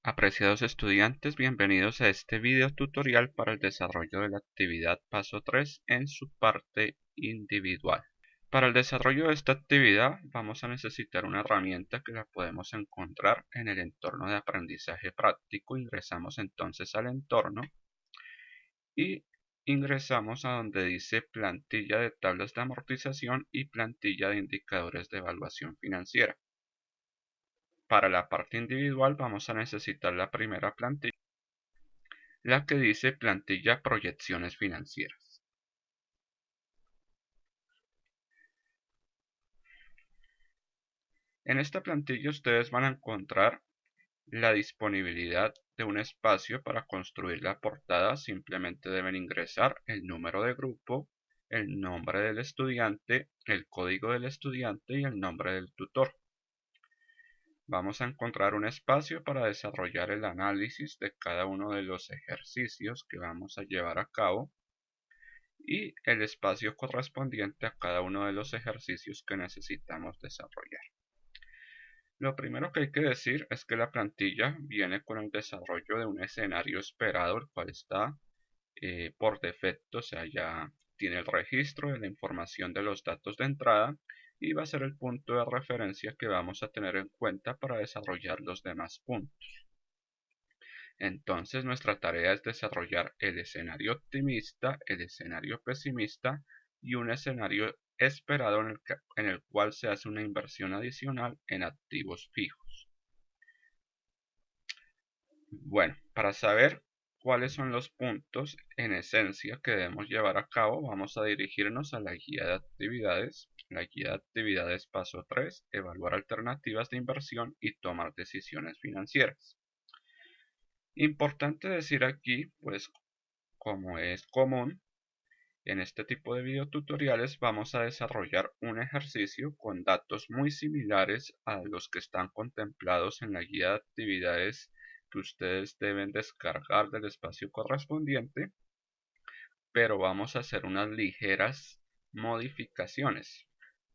Apreciados estudiantes, bienvenidos a este video tutorial para el desarrollo de la actividad paso 3 en su parte individual. Para el desarrollo de esta actividad vamos a necesitar una herramienta que la podemos encontrar en el entorno de aprendizaje práctico. Ingresamos entonces al entorno y ingresamos a donde dice plantilla de tablas de amortización y plantilla de indicadores de evaluación financiera. Para la parte individual vamos a necesitar la primera plantilla, la que dice plantilla proyecciones financieras. En esta plantilla ustedes van a encontrar la disponibilidad de un espacio para construir la portada. Simplemente deben ingresar el número de grupo, el nombre del estudiante, el código del estudiante y el nombre del tutor. Vamos a encontrar un espacio para desarrollar el análisis de cada uno de los ejercicios que vamos a llevar a cabo y el espacio correspondiente a cada uno de los ejercicios que necesitamos desarrollar. Lo primero que hay que decir es que la plantilla viene con el desarrollo de un escenario esperado, el cual está por defecto, o sea, ya tiene el registro de la información de los datos de entrada y va a ser el punto de referencia que vamos a tener en cuenta para desarrollar los demás puntos. Entonces nuestra tarea es desarrollar el escenario optimista, el escenario pesimista y un escenario esperado en el cual se hace una inversión adicional en activos fijos. Bueno, para saber cuáles son los puntos en esencia que debemos llevar a cabo, vamos a dirigirnos a la guía de actividades. La guía de actividades paso 3, evaluar alternativas de inversión y tomar decisiones financieras. Importante decir aquí, pues como es común, en este tipo de videotutoriales vamos a desarrollar un ejercicio con datos muy similares a los que están contemplados en la guía de actividades que ustedes deben descargar del espacio correspondiente, pero vamos a hacer unas ligeras modificaciones.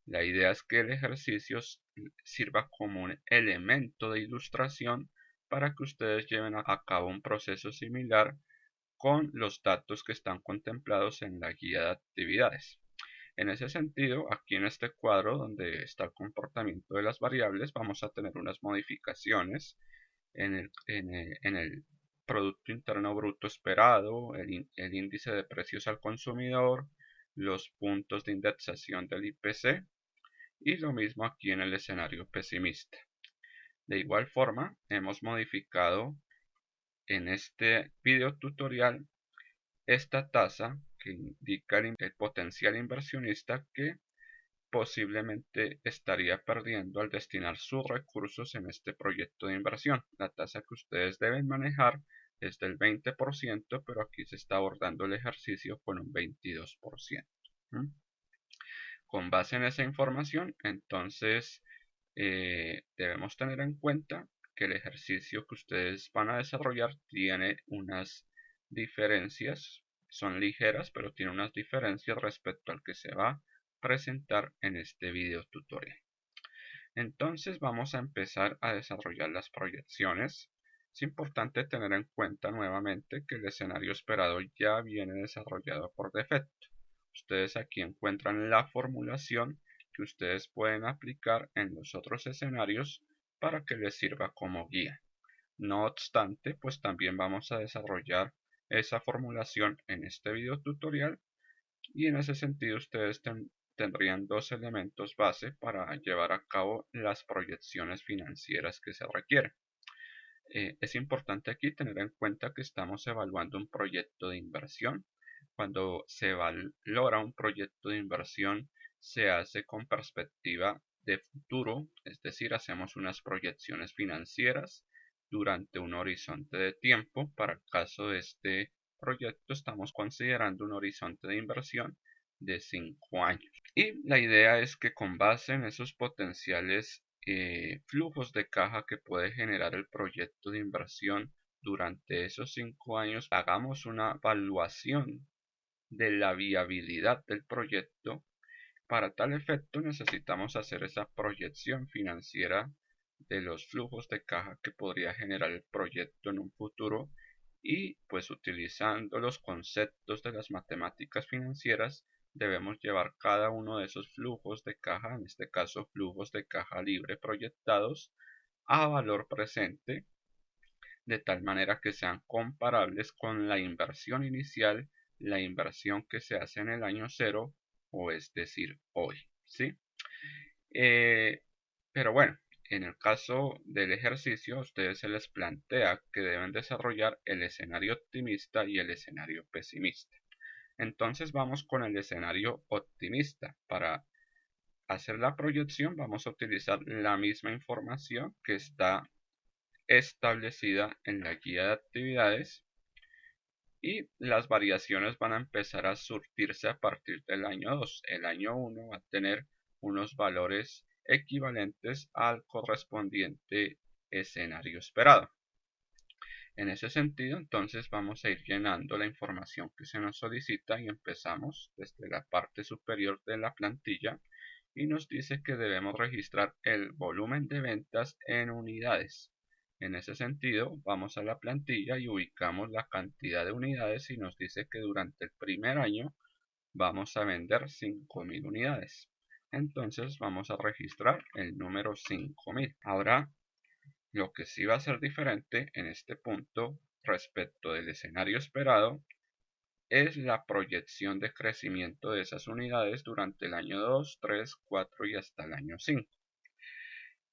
La idea es que el ejercicio sirva como un elemento de ilustración para que ustedes lleven a cabo un proceso similar con los datos que están contemplados en la guía de actividades. En ese sentido, aquí en este cuadro donde está el comportamiento de las variables, vamos a tener unas modificaciones en el Producto Interno Bruto esperado, el índice de precios al consumidor, los puntos de indexación del IPC y lo mismo aquí en el escenario pesimista. De igual forma, hemos modificado en este video tutorial esta tasa que indica el potencial inversionista que posiblemente estaría perdiendo al destinar sus recursos en este proyecto de inversión. La tasa que ustedes deben manejar es del 20%, pero aquí se está abordando el ejercicio con un 22%. Con base en esa información, entonces debemos tener en cuenta que el ejercicio que ustedes van a desarrollar tiene unas diferencias, son ligeras, pero tiene unas diferencias respecto al que se va a presentar en este video tutorial. Entonces vamos a empezar a desarrollar las proyecciones. Es importante tener en cuenta nuevamente que el escenario esperado ya viene desarrollado por defecto. Ustedes aquí encuentran la formulación que ustedes pueden aplicar en los otros escenarios para que les sirva como guía. No obstante, pues también vamos a desarrollar esa formulación en este video tutorial y en ese sentido ustedes tendrían dos elementos base para llevar a cabo las proyecciones financieras que se requieren. Es importante aquí tener en cuenta que estamos evaluando un proyecto de inversión. Cuando se valora un proyecto de inversión, se hace con perspectiva de futuro, es decir, hacemos unas proyecciones financieras durante un horizonte de tiempo. Para el caso de este proyecto, estamos considerando un horizonte de inversión de 5 años. Y la idea es que con base en esos potenciales flujos de caja que puede generar el proyecto de inversión durante esos 5 años, hagamos una evaluación de la viabilidad del proyecto. Para tal efecto necesitamos hacer esa proyección financiera de los flujos de caja que podría generar el proyecto en un futuro y pues utilizando los conceptos de las matemáticas financieras debemos llevar cada uno de esos flujos de caja, en este caso flujos de caja libre proyectados, a valor presente de tal manera que sean comparables con la inversión inicial, la inversión que se hace en el año cero, o es decir, hoy, ¿sí? Pero bueno, en el caso del ejercicio, a ustedes se les plantea que deben desarrollar el escenario optimista y el escenario pesimista. Entonces vamos con el escenario optimista. Para hacer la proyección vamos a utilizar la misma información que está establecida en la guía de actividades y las variaciones van a empezar a surtirse a partir del año 2. El año 1 va a tener unos valores equivalentes al correspondiente escenario esperado. En ese sentido, entonces vamos a ir llenando la información que se nos solicita y empezamos desde la parte superior de la plantilla y nos dice que debemos registrar el volumen de ventas en unidades. En ese sentido, vamos a la plantilla y ubicamos la cantidad de unidades y nos dice que durante el primer año vamos a vender 5.000 unidades. Entonces vamos a registrar el número 5.000. Ahora, lo que sí va a ser diferente en este punto respecto del escenario esperado es la proyección de crecimiento de esas unidades durante el año 2, 3, 4 y hasta el año 5.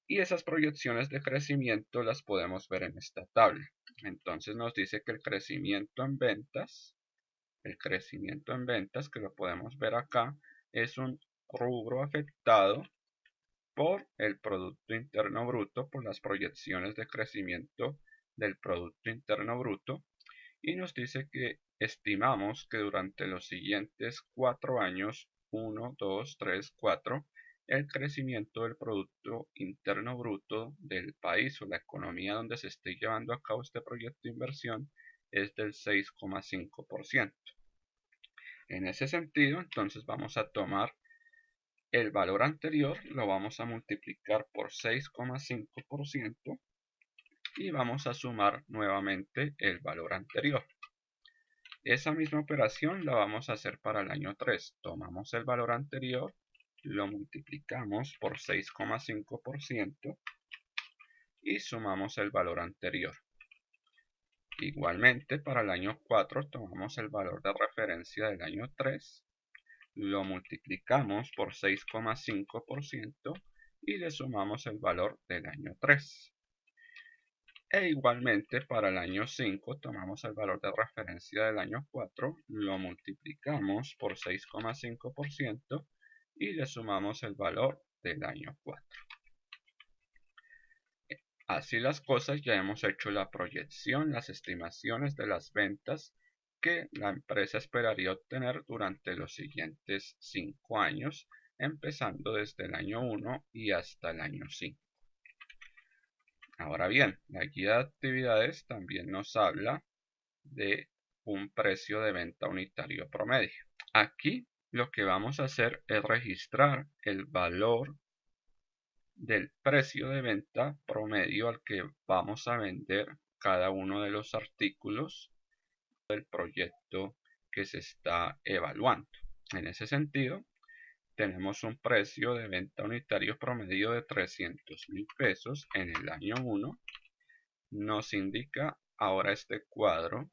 Y esas proyecciones de crecimiento las podemos ver en esta tabla. Entonces nos dice que el crecimiento en ventas, que lo podemos ver acá, es un rubro afectado por el Producto Interno Bruto, por las proyecciones de crecimiento del Producto Interno Bruto, y nos dice que estimamos que durante los siguientes 4 años, 1, 2, 3, 4, el crecimiento del Producto Interno Bruto del país o la economía donde se esté llevando a cabo este proyecto de inversión es del 6,5%. En ese sentido, entonces vamos a tomar el valor anterior, lo vamos a multiplicar por 6,5% y vamos a sumar nuevamente el valor anterior. Esa misma operación la vamos a hacer para el año 3. Tomamos el valor anterior, lo multiplicamos por 6,5% y sumamos el valor anterior. Igualmente para el año 4 tomamos el valor de referencia del año 3, lo multiplicamos por 6,5% y le sumamos el valor del año 3. E igualmente para el año 5 tomamos el valor de referencia del año 4, lo multiplicamos por 6,5% y le sumamos el valor del año 4. Así las cosas, ya hemos hecho la proyección, las estimaciones de las ventas que la empresa esperaría obtener durante los siguientes 5 años, empezando desde el año 1 y hasta el año 5. Ahora bien, la guía de actividades también nos habla de un precio de venta unitario promedio. Aquí lo que vamos a hacer es registrar el valor del precio de venta promedio al que vamos a vender cada uno de los artículos del proyecto que se está evaluando. En ese sentido, tenemos un precio de venta unitario promedio de 300.000 pesos en el año 1. Nos indica ahora este cuadro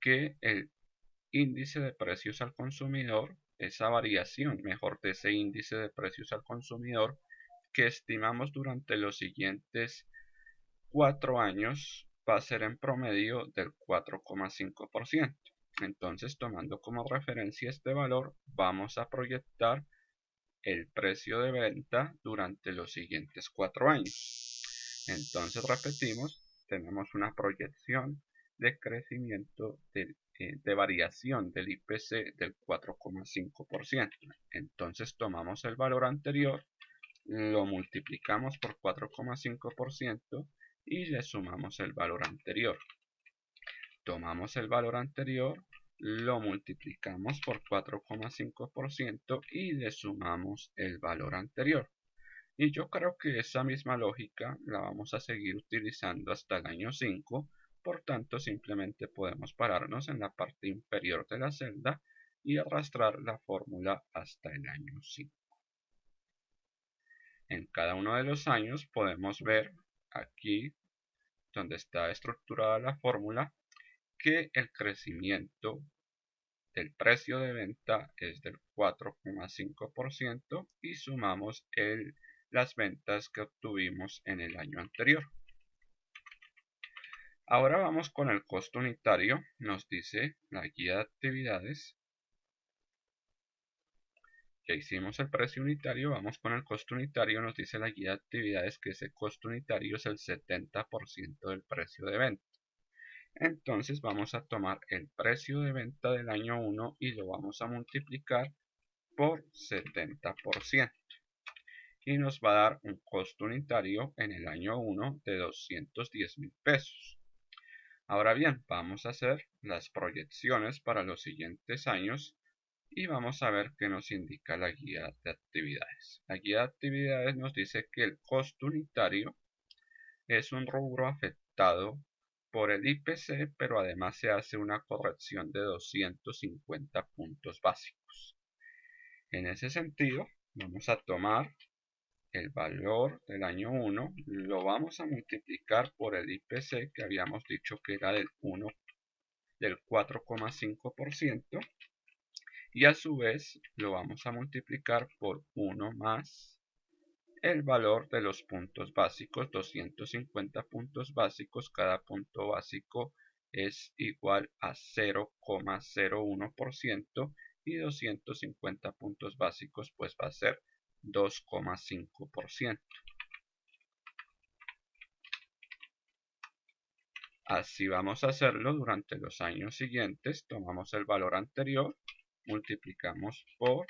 que el índice de precios al consumidor, esa variación mejor de ese índice de precios al consumidor que estimamos durante los siguientes 4 años va a ser en promedio del 4,5%. Entonces, tomando como referencia este valor, vamos a proyectar el precio de venta durante los siguientes 4 años. Entonces, repetimos, tenemos una proyección de crecimiento de variación del IPC del 4,5%. Entonces, tomamos el valor anterior, lo multiplicamos por 4,5% y le sumamos el valor anterior. Tomamos el valor anterior, lo multiplicamos por 4,5% y le sumamos el valor anterior. Y yo creo que esa misma lógica la vamos a seguir utilizando hasta el año 5, por tanto simplemente podemos pararnos en la parte inferior de la celda y arrastrar la fórmula hasta el año 5. En cada uno de los años podemos ver aquí donde está estructurada la fórmula que el crecimiento del precio de venta es del 4,5% y sumamos las ventas que obtuvimos en el año anterior. Ahora vamos con el costo unitario. Nos dice la guía de actividades. Ya hicimos el precio unitario, vamos con el costo unitario. Nos dice la guía de actividades que ese costo unitario es el 70% del precio de venta. Entonces vamos a tomar el precio de venta del año 1 y lo vamos a multiplicar por 70%. Y nos va a dar un costo unitario en el año 1 de 210.000 pesos. Ahora bien, vamos a hacer las proyecciones para los siguientes años y vamos a ver qué nos indica la guía de actividades. La guía de actividades nos dice que el costo unitario es un rubro afectado por el IPC, pero además se hace una corrección de 250 puntos básicos. En ese sentido, vamos a tomar el valor del año 1, lo vamos a multiplicar por el IPC que habíamos dicho que era del 4,5%, y a su vez lo vamos a multiplicar por 1 más el valor de los puntos básicos, 250 puntos básicos. Cada punto básico es igual a 0,01% y 250 puntos básicos pues va a ser 2,5%. Así vamos a hacerlo durante los años siguientes. Tomamos el valor anterior, multiplicamos por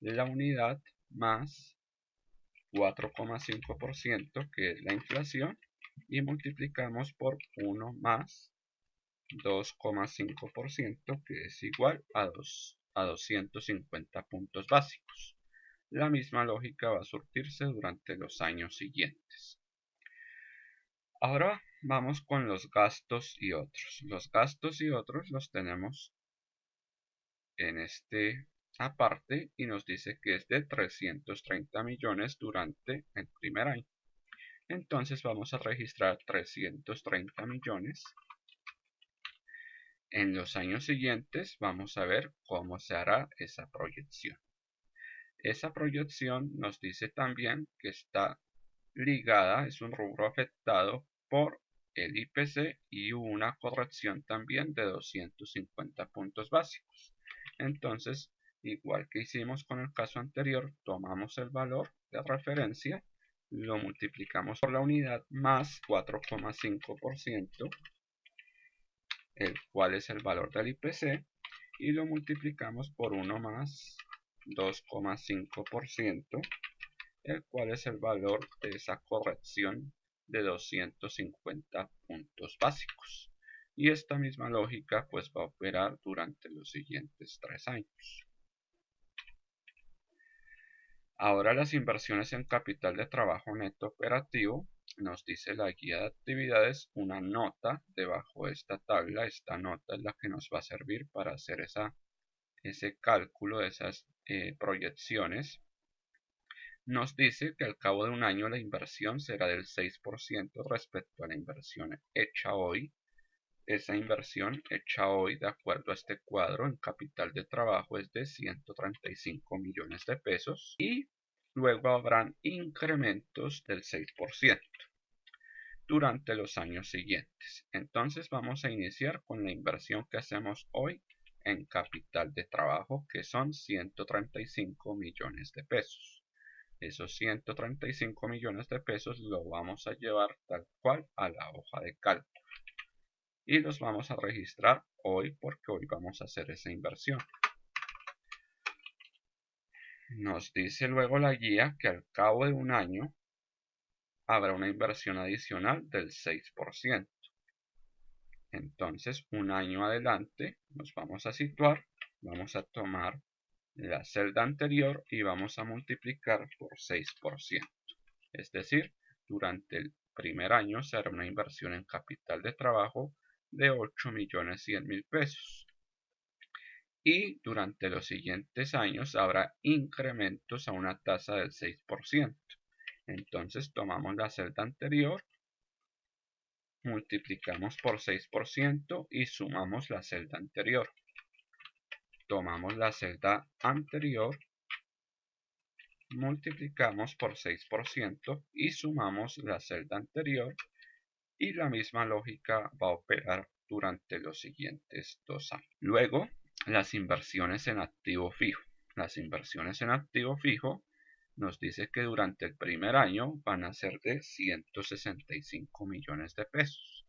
la unidad más 4,5% que es la inflación y multiplicamos por 1 más 2,5% que es igual a 250 puntos básicos. La misma lógica va a surtirse durante los años siguientes. Ahora vamos con los gastos y otros. Los gastos y otros los tenemos en este aparte y nos dice que es de 330 millones durante el primer año. Entonces vamos a registrar 330 millones. En los años siguientes vamos a ver cómo se hará esa proyección. Esa proyección nos dice también que está ligada, es un rubro afectado por el IPC y una corrección también de 250 puntos básicos. Entonces, igual que hicimos con el caso anterior, tomamos el valor de referencia, lo multiplicamos por la unidad más 4,5%, el cual es el valor del IPC, y lo multiplicamos por 1 más 2,5%, el cual es el valor de esa corrección de 250 puntos básicos. Y esta misma lógica pues va a operar durante los siguientes 3 años. Ahora las inversiones en capital de trabajo neto operativo. Nos dice la guía de actividades una nota debajo de esta tabla. Esta nota es la que nos va a servir para hacer ese cálculo de esas proyecciones. Nos dice que al cabo de un año la inversión será del 6% respecto a la inversión hecha hoy. Esa inversión hecha hoy, de acuerdo a este cuadro, en capital de trabajo es de 135 millones de pesos y luego habrán incrementos del 6% durante los años siguientes. Entonces vamos a iniciar con la inversión que hacemos hoy en capital de trabajo, que son 135 millones de pesos. Esos 135 millones de pesos lo vamos a llevar tal cual a la hoja de cálculo y los vamos a registrar hoy porque hoy vamos a hacer esa inversión. Nos dice luego la guía que al cabo de un año habrá una inversión adicional del 6%. Entonces, un año adelante nos vamos a situar, vamos a tomar la celda anterior y vamos a multiplicar por 6%. Es decir, durante el primer año se hará una inversión en capital de trabajo de 8.100.000 pesos. Y durante los siguientes años habrá incrementos a una tasa del 6%. Entonces tomamos la celda anterior, multiplicamos por 6% y sumamos la celda anterior. Tomamos la celda anterior, multiplicamos por 6% y sumamos la celda anterior, y la misma lógica va a operar durante los siguientes 2 años. Luego, las inversiones en activo fijo. Las inversiones en activo fijo nos dice que durante el primer año van a ser de 165 millones de pesos.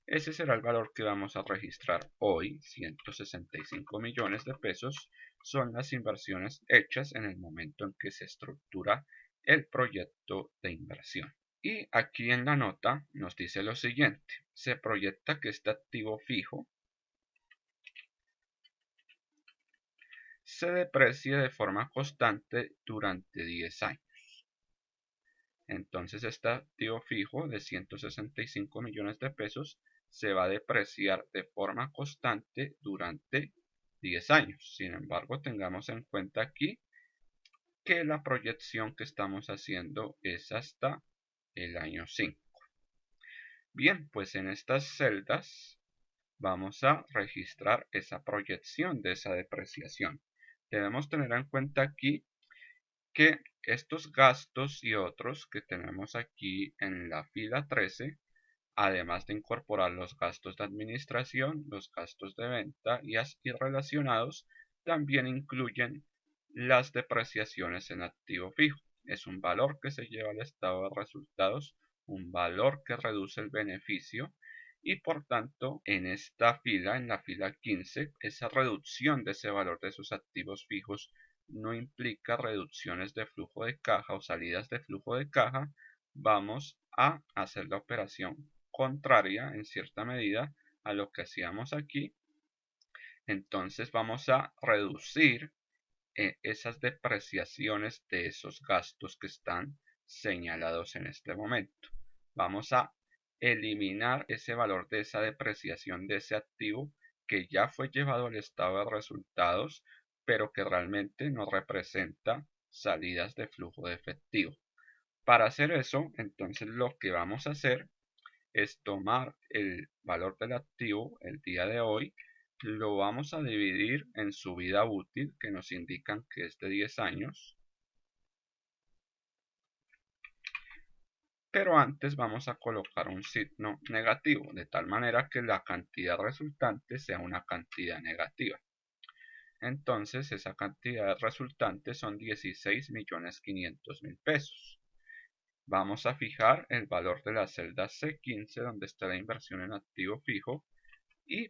Ese será el valor que vamos a registrar hoy. 165 millones de pesos son las inversiones hechas en el momento en que se estructura el proyecto de inversión. Y aquí en la nota nos dice lo siguiente: se proyecta que este activo fijo se deprecie de forma constante durante 10 años. Entonces este activo fijo de 165 millones de pesos se va a depreciar de forma constante durante 10 años. Sin embargo, tengamos en cuenta aquí que la proyección que estamos haciendo es hasta el año 5. Bien, pues en estas celdas vamos a registrar esa proyección de esa depreciación. Debemos tener en cuenta aquí que estos gastos y otros que tenemos aquí en la fila 13, además de incorporar los gastos de administración, los gastos de venta y relacionados, también incluyen las depreciaciones en activo fijo. Es un valor que se lleva al estado de resultados, un valor que reduce el beneficio, y por tanto en esta fila, en la fila 15, esa reducción de ese valor de sus activos fijos no implica reducciones de flujo de caja o salidas de flujo de caja. Vamos a hacer la operación contraria en cierta medida a lo que hacíamos aquí. Entonces vamos a reducir esas depreciaciones de esos gastos que están señalados en este momento. Vamos a eliminar ese valor de esa depreciación de ese activo que ya fue llevado al estado de resultados, pero que realmente no representa salidas de flujo de efectivo. Para hacer eso, entonces lo que vamos a hacer es tomar el valor del activo el día de hoy, lo vamos a dividir en su vida útil, que nos indican que es de 10 años. Pero antes vamos a colocar un signo negativo, de tal manera que la cantidad resultante sea una cantidad negativa. Entonces esa cantidad resultante son 16.500.000 pesos. Vamos a fijar el valor de la celda C15, donde está la inversión en activo fijo, y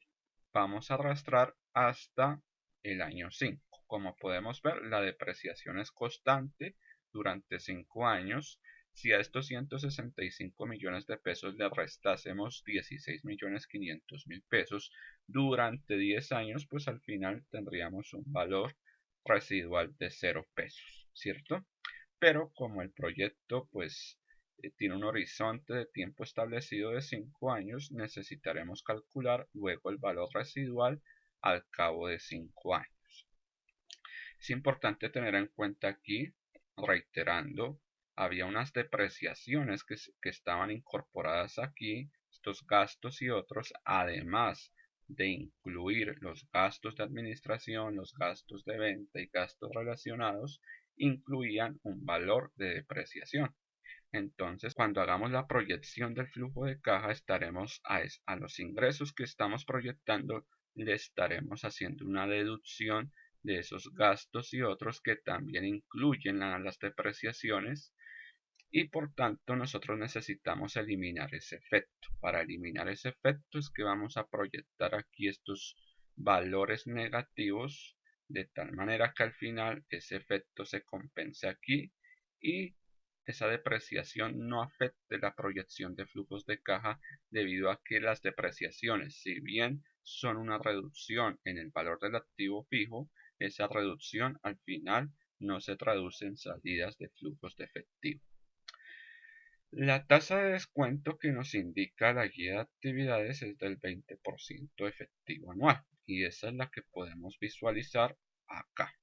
vamos a arrastrar hasta el año 5. Como podemos ver, la depreciación es constante durante 5 años. Si a estos 165 millones de pesos le restásemos 16.500.000 pesos durante 10 años, pues al final tendríamos un valor residual de 0 pesos, ¿cierto? Pero como el proyecto pues tiene un horizonte de tiempo establecido de 5 años, necesitaremos calcular luego el valor residual al cabo de 5 años. Es importante tener en cuenta aquí, reiterando, había unas depreciaciones que estaban incorporadas aquí, estos gastos y otros, además de incluir los gastos de administración, los gastos de venta y gastos relacionados, incluían un valor de depreciación. Entonces, cuando hagamos la proyección del flujo de caja, estaremos a los ingresos que estamos proyectando, le estaremos haciendo una deducción de esos gastos y otros que también incluyen las depreciaciones, y por tanto nosotros necesitamos eliminar ese efecto. Para eliminar ese efecto es que vamos a proyectar aquí estos valores negativos de tal manera que al final ese efecto se compense aquí y esa depreciación no afecte la proyección de flujos de caja, debido a que las depreciaciones, si bien son una reducción en el valor del activo fijo, esa reducción al final no se traduce en salidas de flujos de efectivo. La tasa de descuento que nos indica la guía de actividades es del 20% efectivo anual y esa es la que podemos visualizar acá.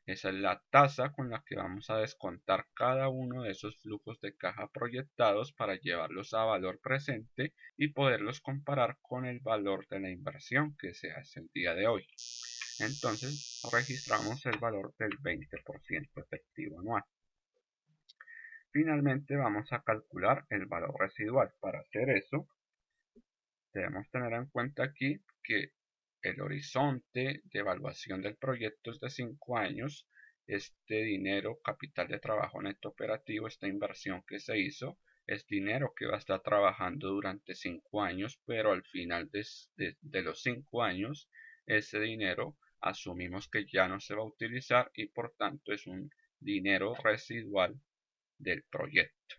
Esa es la tasa con la que vamos a descontar cada uno de esos flujos de caja proyectados para llevarlos a valor presente y poderlos comparar con el valor de la inversión que se hace el día de hoy. Entonces registramos el valor del 20% efectivo anual. Finalmente vamos a calcular el valor residual. Para hacer eso debemos tener en cuenta aquí que el horizonte de evaluación del proyecto es de 5 años. Este dinero, capital de trabajo neto operativo, esta inversión que se hizo, es dinero que va a estar trabajando durante 5 años, pero al final de los 5 años, ese dinero asumimos que ya no se va a utilizar y por tanto es un dinero residual del proyecto.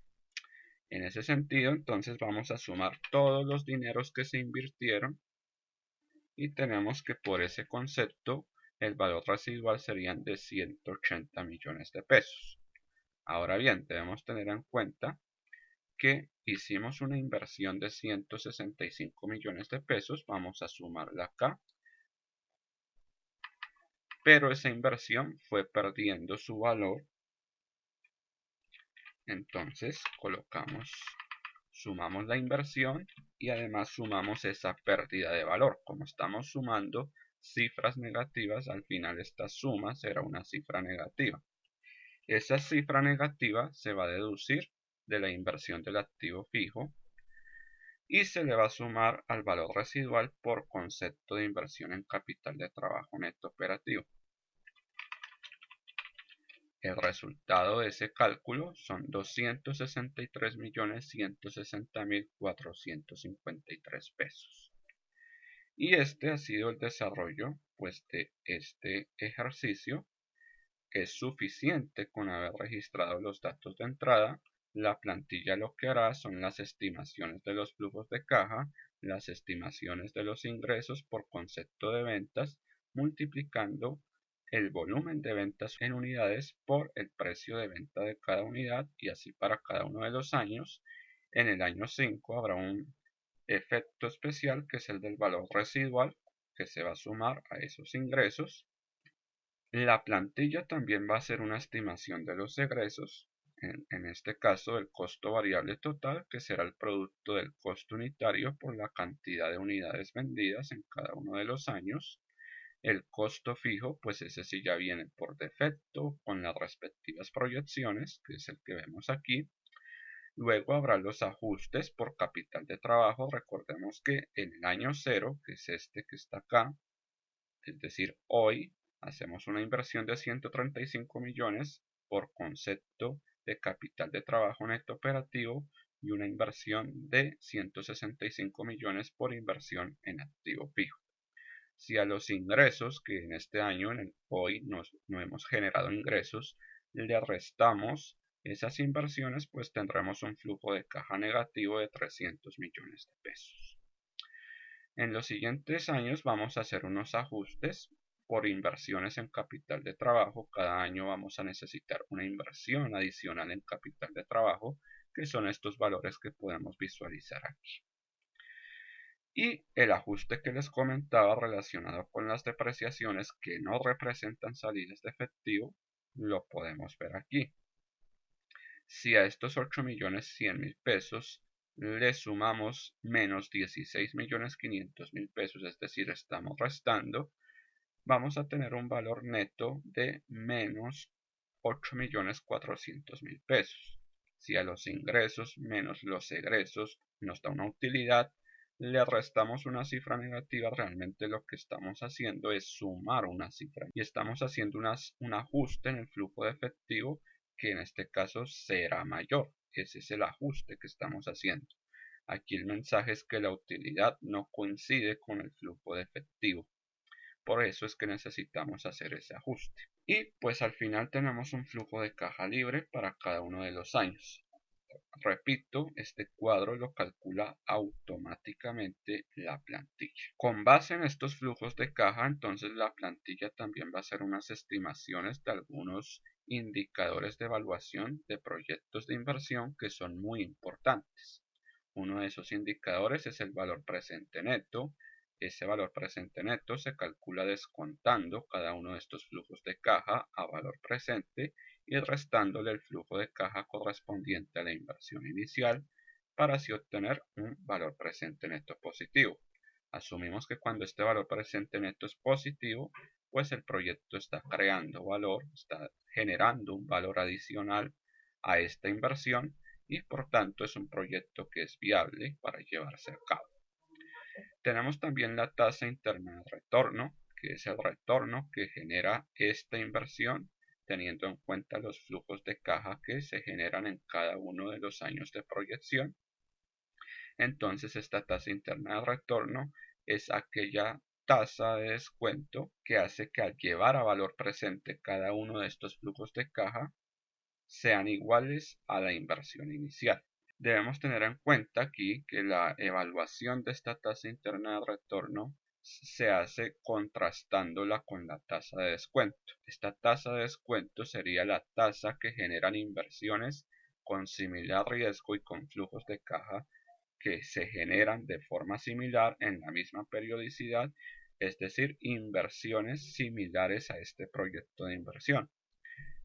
En ese sentido, entonces vamos a sumar todos los dineros que se invirtieron y tenemos que por ese concepto el valor residual serían de 180 millones de pesos. Ahora bien, debemos tener en cuenta que hicimos una inversión de 165 millones de pesos, vamos a sumarla acá, pero esa inversión fue perdiendo su valor, entonces sumamos la inversión y además sumamos esa pérdida de valor. Como estamos sumando cifras negativas, al final esta suma será una cifra negativa. Esa cifra negativa se va a deducir de la inversión del activo fijo y se le va a sumar al valor residual por concepto de inversión en capital de trabajo neto operativo. El resultado de ese cálculo son 263.160.453 pesos. Y este ha sido el desarrollo de este ejercicio. Es suficiente con haber registrado los datos de entrada. La plantilla lo que hará son las estimaciones de los flujos de caja, las estimaciones de los ingresos por concepto de ventas, multiplicando el volumen de ventas en unidades por el precio de venta de cada unidad y así para cada uno de los años. En el año 5 habrá un efecto especial que es el del valor residual que se va a sumar a esos ingresos. La plantilla también va a hacer una estimación de los egresos, en este caso el costo variable total, que será el producto del costo unitario por la cantidad de unidades vendidas en cada uno de los años. El costo fijo, pues ese sí ya viene por defecto con las respectivas proyecciones, que es el que vemos aquí. Luego habrá los ajustes por capital de trabajo. Recordemos que en el año 0, que es este que está acá, es decir, hoy hacemos una inversión de 135 millones por concepto de capital de trabajo neto operativo y una inversión de 165 millones por inversión en activo fijo. Si a los ingresos, que en este año, hoy no hemos generado ingresos, le restamos esas inversiones, pues tendremos un flujo de caja negativo de 300 millones de pesos. En los siguientes años vamos a hacer unos ajustes por inversiones en capital de trabajo. Cada año vamos a necesitar una inversión adicional en capital de trabajo, que son estos valores que podemos visualizar aquí. Y el ajuste que les comentaba relacionado con las depreciaciones que no representan salidas de efectivo, lo podemos ver aquí. Si a estos 8.100.000 pesos le sumamos menos 16.500.000 pesos, es decir, estamos restando, vamos a tener un valor neto de menos 8.400.000 pesos. Si a los ingresos menos los egresos nos da una utilidad, le restamos una cifra negativa, realmente lo que estamos haciendo es sumar una cifra y estamos haciendo un ajuste en el flujo de efectivo que en este caso será mayor. Ese es el ajuste que estamos haciendo. Aquí el mensaje es que la utilidad no coincide con el flujo de efectivo. Por eso es que necesitamos hacer ese ajuste. Y pues al final tenemos un flujo de caja libre para cada uno de los años. Repito, este cuadro lo calcula automáticamente la plantilla. Con base en estos flujos de caja, entonces la plantilla también va a hacer unas estimaciones de algunos indicadores de evaluación de proyectos de inversión que son muy importantes. Uno de esos indicadores es el valor presente neto. Ese valor presente neto se calcula descontando cada uno de estos flujos de caja a valor presente y restándole el flujo de caja correspondiente a la inversión inicial para así obtener un valor presente neto positivo. Asumimos que cuando este valor presente neto es positivo, pues el proyecto está creando valor, está generando un valor adicional a esta inversión y por tanto es un proyecto que es viable para llevarse a cabo. Tenemos también la tasa interna de retorno, que es el retorno que genera esta inversión teniendo en cuenta los flujos de caja que se generan en cada uno de los años de proyección. Entonces esta tasa interna de retorno es aquella tasa de descuento que hace que al llevar a valor presente cada uno de estos flujos de caja sean iguales a la inversión inicial. Debemos tener en cuenta aquí que la evaluación de esta tasa interna de retorno se hace contrastándola con la tasa de descuento. Esta tasa de descuento sería la tasa que generan inversiones con similar riesgo y con flujos de caja que se generan de forma similar en la misma periodicidad, es decir, inversiones similares a este proyecto de inversión.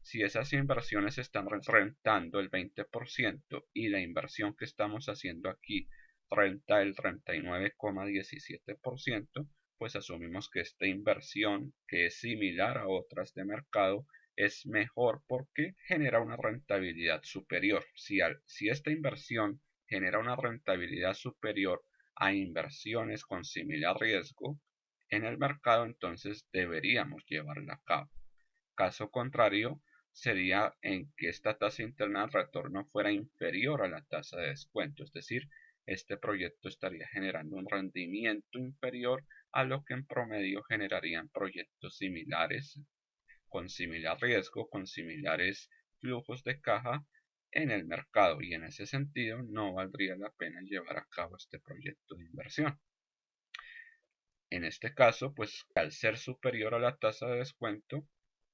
Si esas inversiones están rentando el 20% y la inversión que estamos haciendo aquí renta el 39,17%, pues asumimos que esta inversión, que es similar a otras de mercado, es mejor porque genera una rentabilidad superior. Si esta inversión genera una rentabilidad superior a inversiones con similar riesgo en el mercado, entonces deberíamos llevarla a cabo. Caso contrario, sería en que esta tasa interna de retorno fuera inferior a la tasa de descuento, es decir, este proyecto estaría generando un rendimiento inferior a lo que en promedio generarían proyectos similares, con similar riesgo, con similares flujos de caja en el mercado, y en ese sentido no valdría la pena llevar a cabo este proyecto de inversión. En este caso, pues al ser superior a la tasa de descuento,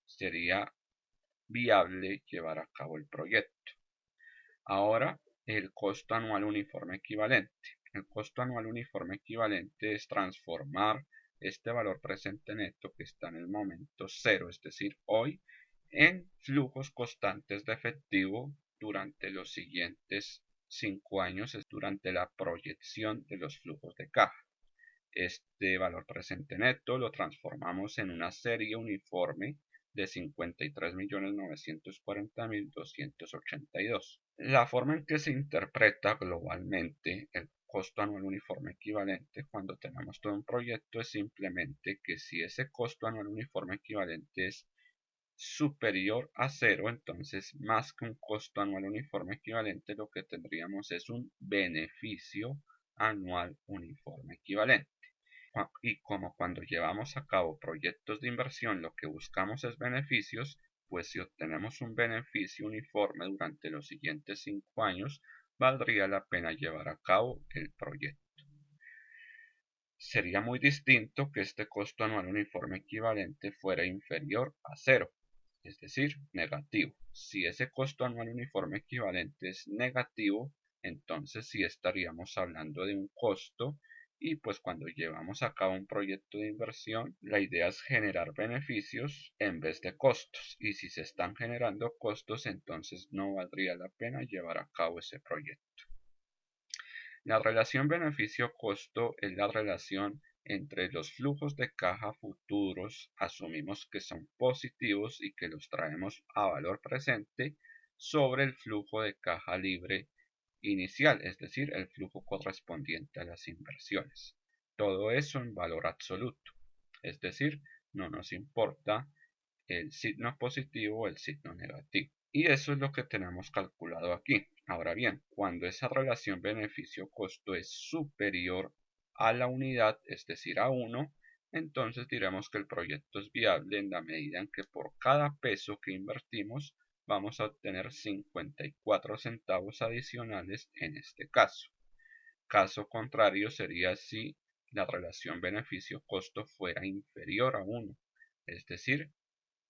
sería viable llevar a cabo el proyecto. Ahora, el costo anual uniforme equivalente. El costo anual uniforme equivalente es transformar este valor presente neto que está en el momento cero, es decir, hoy, en flujos constantes de efectivo durante los siguientes 5 años, es durante la proyección de los flujos de caja. Este valor presente neto lo transformamos en una serie uniforme de 53.940.282. La forma en que se interpreta globalmente el costo anual uniforme equivalente cuando tenemos todo un proyecto es simplemente que si ese costo anual uniforme equivalente es superior a cero, entonces más que un costo anual uniforme equivalente, lo que tendríamos es un beneficio anual uniforme equivalente. Y como cuando llevamos a cabo proyectos de inversión lo que buscamos es beneficios, pues si obtenemos un beneficio uniforme durante los siguientes 5 años, valdría la pena llevar a cabo el proyecto. Sería muy distinto que este costo anual uniforme equivalente fuera inferior a cero, es decir, negativo. Si ese costo anual uniforme equivalente es negativo, entonces sí estaríamos hablando de un costo, y pues cuando llevamos a cabo un proyecto de inversión, la idea es generar beneficios en vez de costos, y si se están generando costos, entonces no valdría la pena llevar a cabo ese proyecto. La relación beneficio-costo es la relación entre los flujos de caja futuros, asumimos que son positivos y que los traemos a valor presente, sobre el flujo de caja libre inicial, es decir, el flujo correspondiente a las inversiones. Todo eso en valor absoluto, es decir, no nos importa el signo positivo o el signo negativo. Y eso es lo que tenemos calculado aquí. Ahora bien, cuando esa relación beneficio-costo es superior a la unidad, es decir, a 1, entonces diremos que el proyecto es viable en la medida en que por cada peso que invertimos vamos a obtener 54 centavos adicionales en este caso. Caso contrario sería si la relación beneficio-costo fuera inferior a 1, es decir,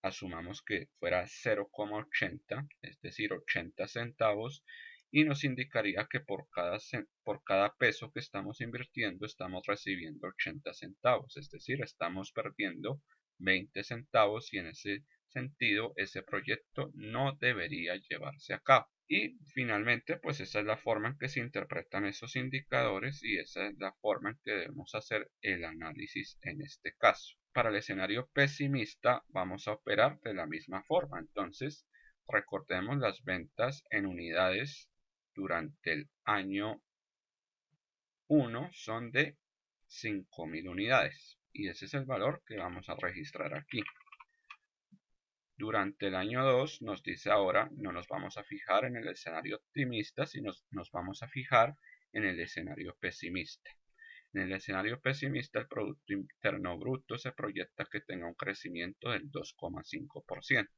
asumamos que fuera 0,80, es decir, 80 centavos, y nos indicaría que por cada peso que estamos invirtiendo estamos recibiendo 80 centavos, es decir, estamos perdiendo 20 centavos y en ese sentido ese proyecto no debería llevarse a cabo. Y finalmente, pues esa es la forma en que se interpretan esos indicadores y esa es la forma en que debemos hacer el análisis en este caso. Para el escenario pesimista vamos a operar de la misma forma. Entonces, recordemos las ventas en unidades durante el año 1 son de 5.000 unidades y ese es el valor que vamos a registrar aquí. Durante el año 2 nos dice ahora, no nos vamos a fijar en el escenario optimista, sino nos vamos a fijar en el escenario pesimista. En el escenario pesimista, el Producto Interno Bruto se proyecta que tenga un crecimiento del 2,5%.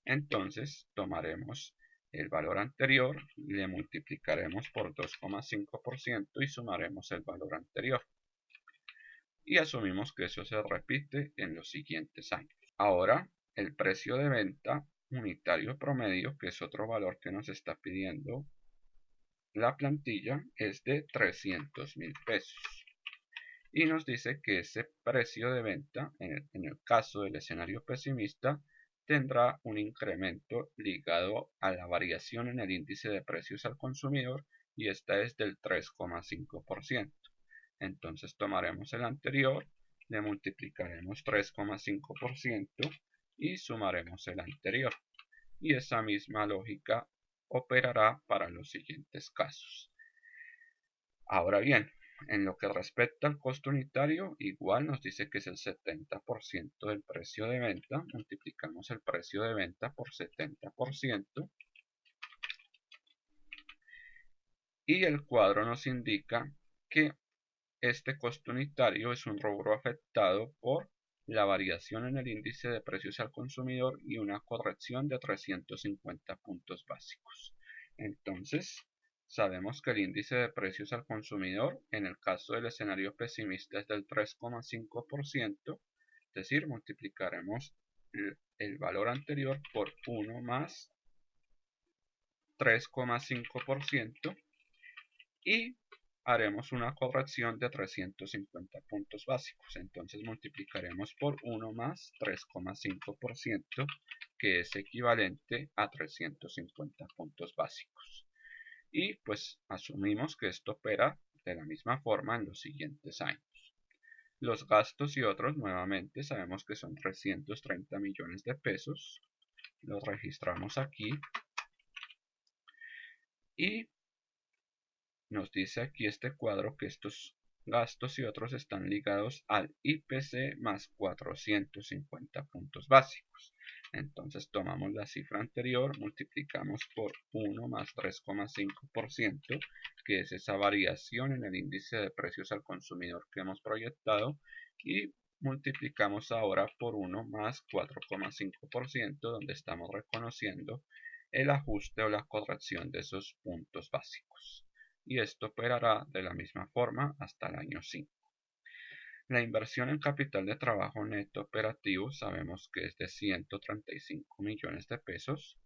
Entonces, tomaremos el valor anterior, le multiplicaremos por 2,5% y sumaremos el valor anterior. Y asumimos que eso se repite en los siguientes años. Ahora, el precio de venta unitario promedio, que es otro valor que nos está pidiendo la plantilla, es de 300.000 pesos. Y nos dice que ese precio de venta, en el caso del escenario pesimista, tendrá un incremento ligado a la variación en el índice de precios al consumidor y esta es del 3,5%. Entonces tomaremos el anterior, le multiplicaremos 3,5% y sumaremos el anterior. Y esa misma lógica operará para los siguientes casos. Ahora bien, en lo que respecta al costo unitario, igual nos dice que es el 70% del precio de venta. Multiplicamos el precio de venta por 70%. Y el cuadro nos indica que este costo unitario es un rubro afectado por la variación en el índice de precios al consumidor y una corrección de 350 puntos básicos. Entonces, sabemos que el índice de precios al consumidor en el caso del escenario pesimista es del 3,5%, es decir, multiplicaremos el valor anterior por 1 más 3,5% y haremos una corrección de 350 puntos básicos. Entonces multiplicaremos por 1 más 3,5%, que es equivalente a 350 puntos básicos. Y pues asumimos que esto opera de la misma forma en los siguientes años. Los gastos y otros, nuevamente, sabemos que son 330 millones de pesos. Los registramos aquí. Y nos dice aquí este cuadro que estos gastos y otros están ligados al IPC más 450 puntos básicos. Entonces tomamos la cifra anterior, multiplicamos por 1 más 3,5%, que es esa variación en el índice de precios al consumidor que hemos proyectado, y multiplicamos ahora por 1 más 4,5%, donde estamos reconociendo el ajuste o la corrección de esos puntos básicos. Y esto operará de la misma forma hasta el año 5. La inversión en capital de trabajo neto operativo sabemos que es de 135 millones de pesos.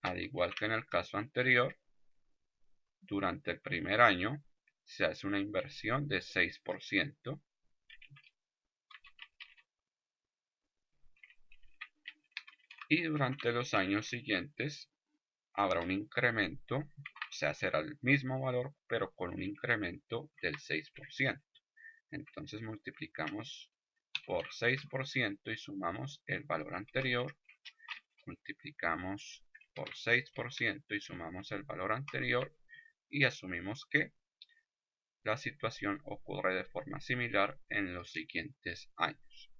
Al igual que en el caso anterior, durante el primer año se hace una inversión de 6%. Y durante los años siguientes habrá un incremento, o sea, será el mismo valor, pero con un incremento del 6%. Entonces multiplicamos por 6% y sumamos el valor anterior. Multiplicamos por 6% y sumamos el valor anterior y asumimos que la situación ocurre de forma similar en los siguientes años.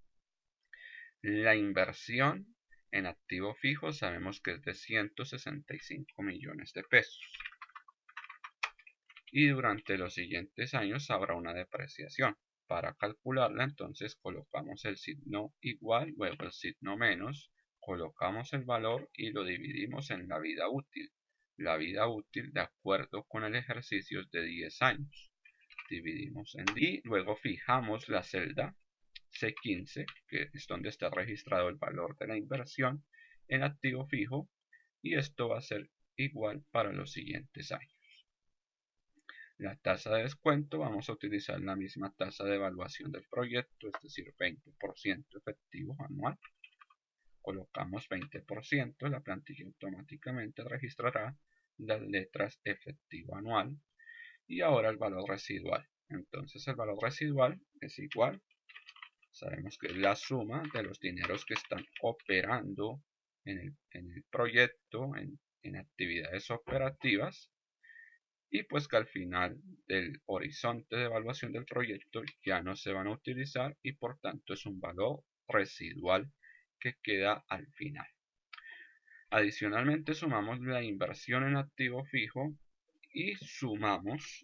La inversión en activo fijo sabemos que es de 165 millones de pesos. Y durante los siguientes años habrá una depreciación. Para calcularla, entonces colocamos el signo igual, luego el signo menos, colocamos el valor y lo dividimos en la vida útil. La vida útil de acuerdo con el ejercicio es de 10 años. Dividimos en y luego fijamos la celda C15, que es donde está registrado el valor de la inversión en activo fijo, y esto va a ser igual para los siguientes años. La tasa de descuento, vamos a utilizar la misma tasa de evaluación del proyecto, es decir, 20% efectivo anual. Colocamos 20%, la plantilla automáticamente registrará las letras efectivo anual y ahora el valor residual. Entonces el valor residual es igual, sabemos que es la suma de los dineros que están operando en el proyecto, en actividades operativas, y pues que al final del horizonte de evaluación del proyecto ya no se van a utilizar y por tanto es un valor residual que queda al final. Adicionalmente sumamos la inversión en activo fijo y sumamos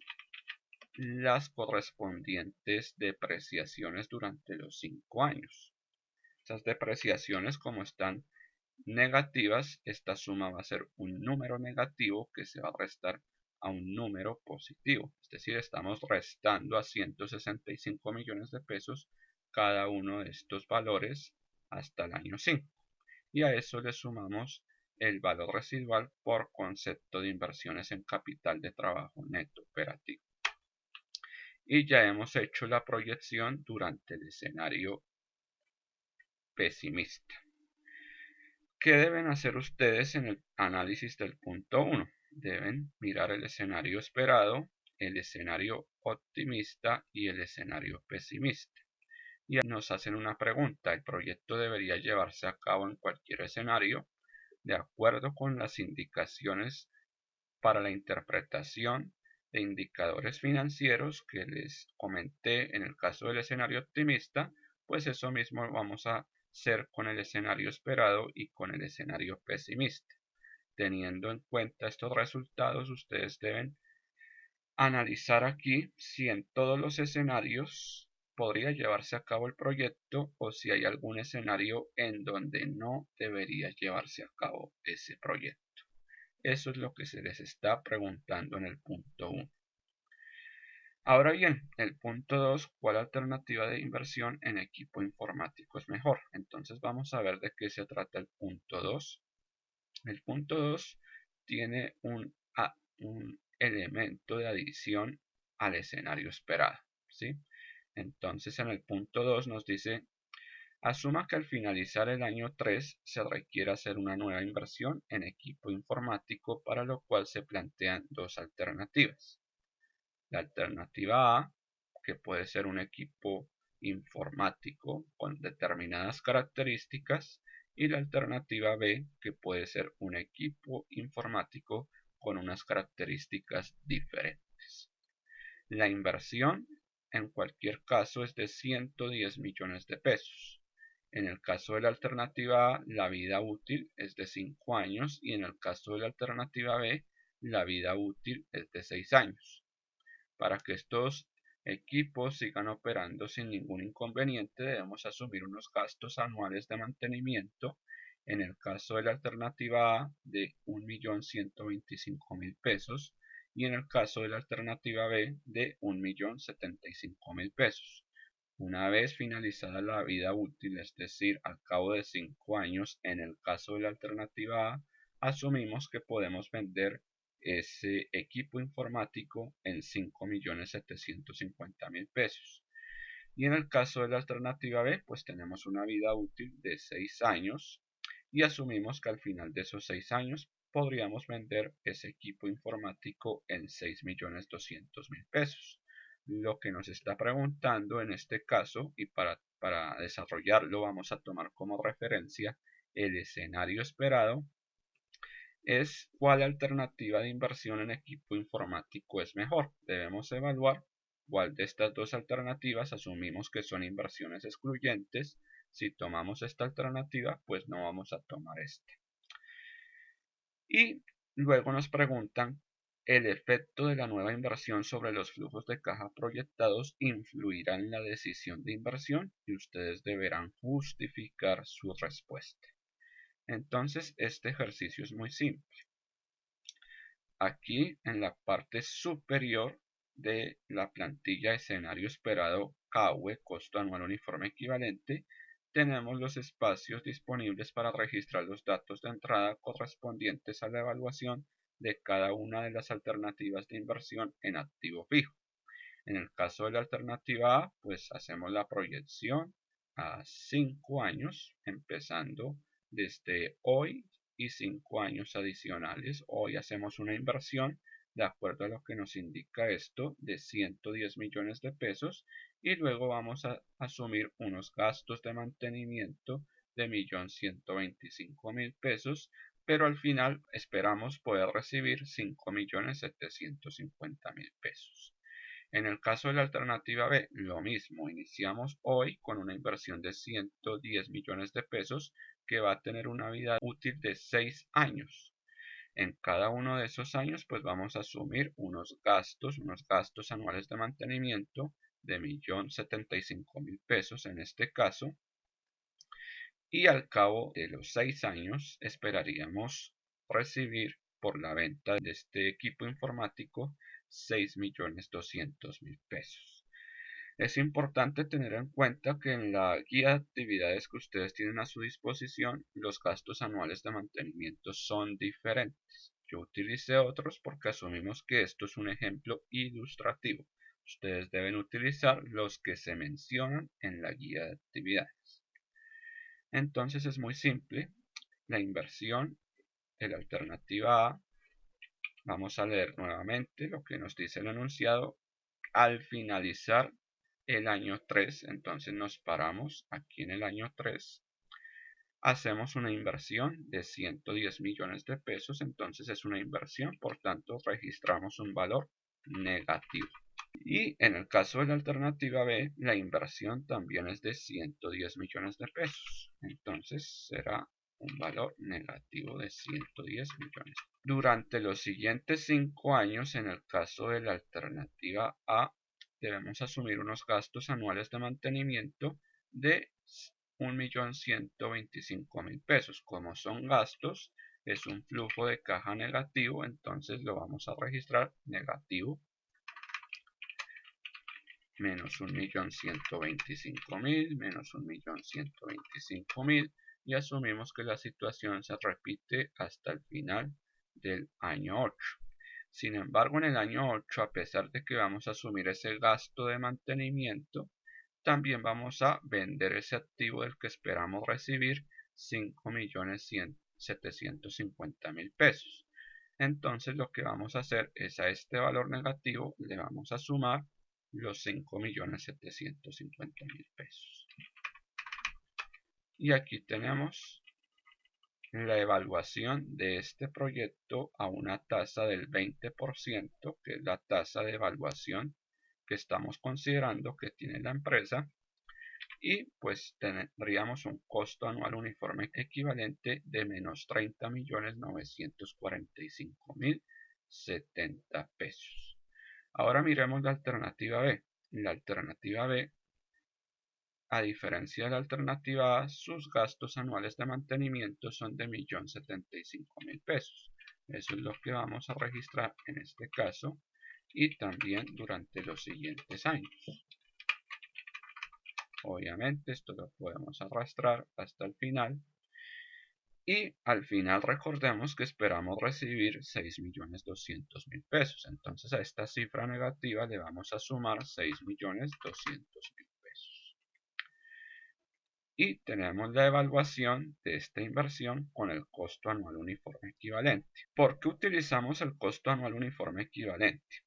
las correspondientes depreciaciones durante los 5 años. Esas depreciaciones, como están negativas, esta suma va a ser un número negativo que se va a restar a un número positivo. Es decir, estamos restando a 165 millones de pesos cada uno de estos valores hasta el año 5. Y a eso le sumamos el valor residual por concepto de inversiones en capital de trabajo neto operativo. Y ya hemos hecho la proyección durante el escenario pesimista. ¿Qué deben hacer ustedes en el análisis del punto 1? Deben mirar el escenario esperado, el escenario optimista y el escenario pesimista. Y nos hacen una pregunta: ¿el proyecto debería llevarse a cabo en cualquier escenario? De acuerdo con las indicaciones para la interpretación de indicadores financieros que les comenté en el caso del escenario optimista, pues eso mismo vamos a hacer con el escenario esperado y con el escenario pesimista. Teniendo en cuenta estos resultados, ustedes deben analizar aquí si en todos los escenarios podría llevarse a cabo el proyecto o si hay algún escenario en donde no debería llevarse a cabo ese proyecto. Eso es lo que se les está preguntando en el punto 1. Ahora bien, el punto 2, ¿cuál alternativa de inversión en equipo informático es mejor? Entonces vamos a ver de qué se trata el punto 2. El punto 2 tiene un elemento de adición al escenario esperado, ¿sí? Entonces en el punto 2 nos dice: asuma que al finalizar el año 3 se requiere hacer una nueva inversión en equipo informático, para lo cual se plantean dos alternativas. La alternativa A, que puede ser un equipo informático con determinadas características, y la alternativa B, que puede ser un equipo informático con unas características diferentes. La inversión en cualquier caso es de 110 millones de pesos. En el caso de la alternativa A, la vida útil es de 5 años y en el caso de la alternativa B, la vida útil es de 6 años. Para que estos equipos sigan operando sin ningún inconveniente, debemos asumir unos gastos anuales de mantenimiento, en el caso de la alternativa A, de 1.125.000 pesos y en el caso de la alternativa B, de 1.075.000 pesos. Una vez finalizada la vida útil, es decir, al cabo de 5 años, en el caso de la alternativa A, asumimos que podemos vender ese equipo informático en 5.750.000 pesos. Y en el caso de la alternativa B, pues tenemos una vida útil de 6 años y asumimos que al final de esos 6 años podríamos vender ese equipo informático en 6.200.000 pesos. Lo que nos está preguntando en este caso, y para desarrollarlo vamos a tomar como referencia el escenario esperado, es cuál alternativa de inversión en equipo informático es mejor. Debemos evaluar cuál de estas dos alternativas asumimos que son inversiones excluyentes. Si tomamos esta alternativa, pues no vamos a tomar esta. Y luego nos preguntan: ¿el efecto de la nueva inversión sobre los flujos de caja proyectados influirá en la decisión de inversión? Y ustedes deberán justificar su respuesta. Entonces, este ejercicio es muy simple. Aquí en la parte superior de la plantilla escenario esperado CAUE, costo anual uniforme equivalente, tenemos los espacios disponibles para registrar los datos de entrada correspondientes a la evaluación de cada una de las alternativas de inversión en activo fijo. En el caso de la alternativa A, pues hacemos la proyección a 5 años, empezando desde hoy y 5 años adicionales. Hoy hacemos una inversión de acuerdo a lo que nos indica esto de 110 millones de pesos y luego vamos a asumir unos gastos de mantenimiento de 1.125.000 pesos, pero al final esperamos poder recibir 5.750.000 pesos. En el caso de la alternativa B, lo mismo, iniciamos hoy con una inversión de 110 millones de pesos que va a tener una vida útil de 6 años. En cada uno de esos años, pues vamos a asumir unos gastos anuales de mantenimiento de 1.075.000 pesos en este caso. Y al cabo de los 6 años esperaríamos recibir por la venta de este equipo informático 6.200.000 pesos. Es importante tener en cuenta que en la guía de actividades que ustedes tienen a su disposición, los gastos anuales de mantenimiento son diferentes. Yo utilicé otros porque asumimos que esto es un ejemplo ilustrativo. Ustedes deben utilizar los que se mencionan en la guía de actividades. Entonces es muy simple. La inversión de la alternativa A, vamos a leer nuevamente lo que nos dice el enunciado. Al finalizar el año 3, entonces nos paramos aquí en el año 3, hacemos una inversión de 110 millones de pesos, entonces es una inversión, por tanto registramos un valor negativo. Y en el caso de la alternativa B, la inversión también es de 110 millones de pesos, entonces será un valor negativo de 110 millones. Durante los siguientes 5 años, en el caso de la alternativa A, debemos asumir unos gastos anuales de mantenimiento de 1.125.000 pesos. Como son gastos, es un flujo de caja negativo, entonces lo vamos a registrar negativo, menos 1.125.000, menos 1.125.000, y asumimos que la situación se repite hasta el final del año 8. Sin embargo, en el año 8, a pesar de que vamos a asumir ese gasto de mantenimiento, también vamos a vender ese activo del que esperamos recibir 5.750.000 pesos. Entonces lo que vamos a hacer es a este valor negativo le vamos a sumar los 5.750.000 pesos. Y aquí tenemos la evaluación de este proyecto a una tasa del 20%, que es la tasa de evaluación que estamos considerando que tiene la empresa, y pues tendríamos un costo anual uniforme equivalente de menos 30.945.070 pesos. Ahora miremos la alternativa B. La alternativa B, a diferencia de la alternativa A, sus gastos anuales de mantenimiento son de 1.075.000 pesos. Eso es lo que vamos a registrar en este caso y también durante los siguientes años. Obviamente esto lo podemos arrastrar hasta el final. Y al final recordemos que esperamos recibir 6.200.000 pesos. Entonces a esta cifra negativa le vamos a sumar 6.200.000 pesos. Y tenemos la evaluación de esta inversión con el costo anual uniforme equivalente. ¿Por qué utilizamos el costo anual uniforme equivalente?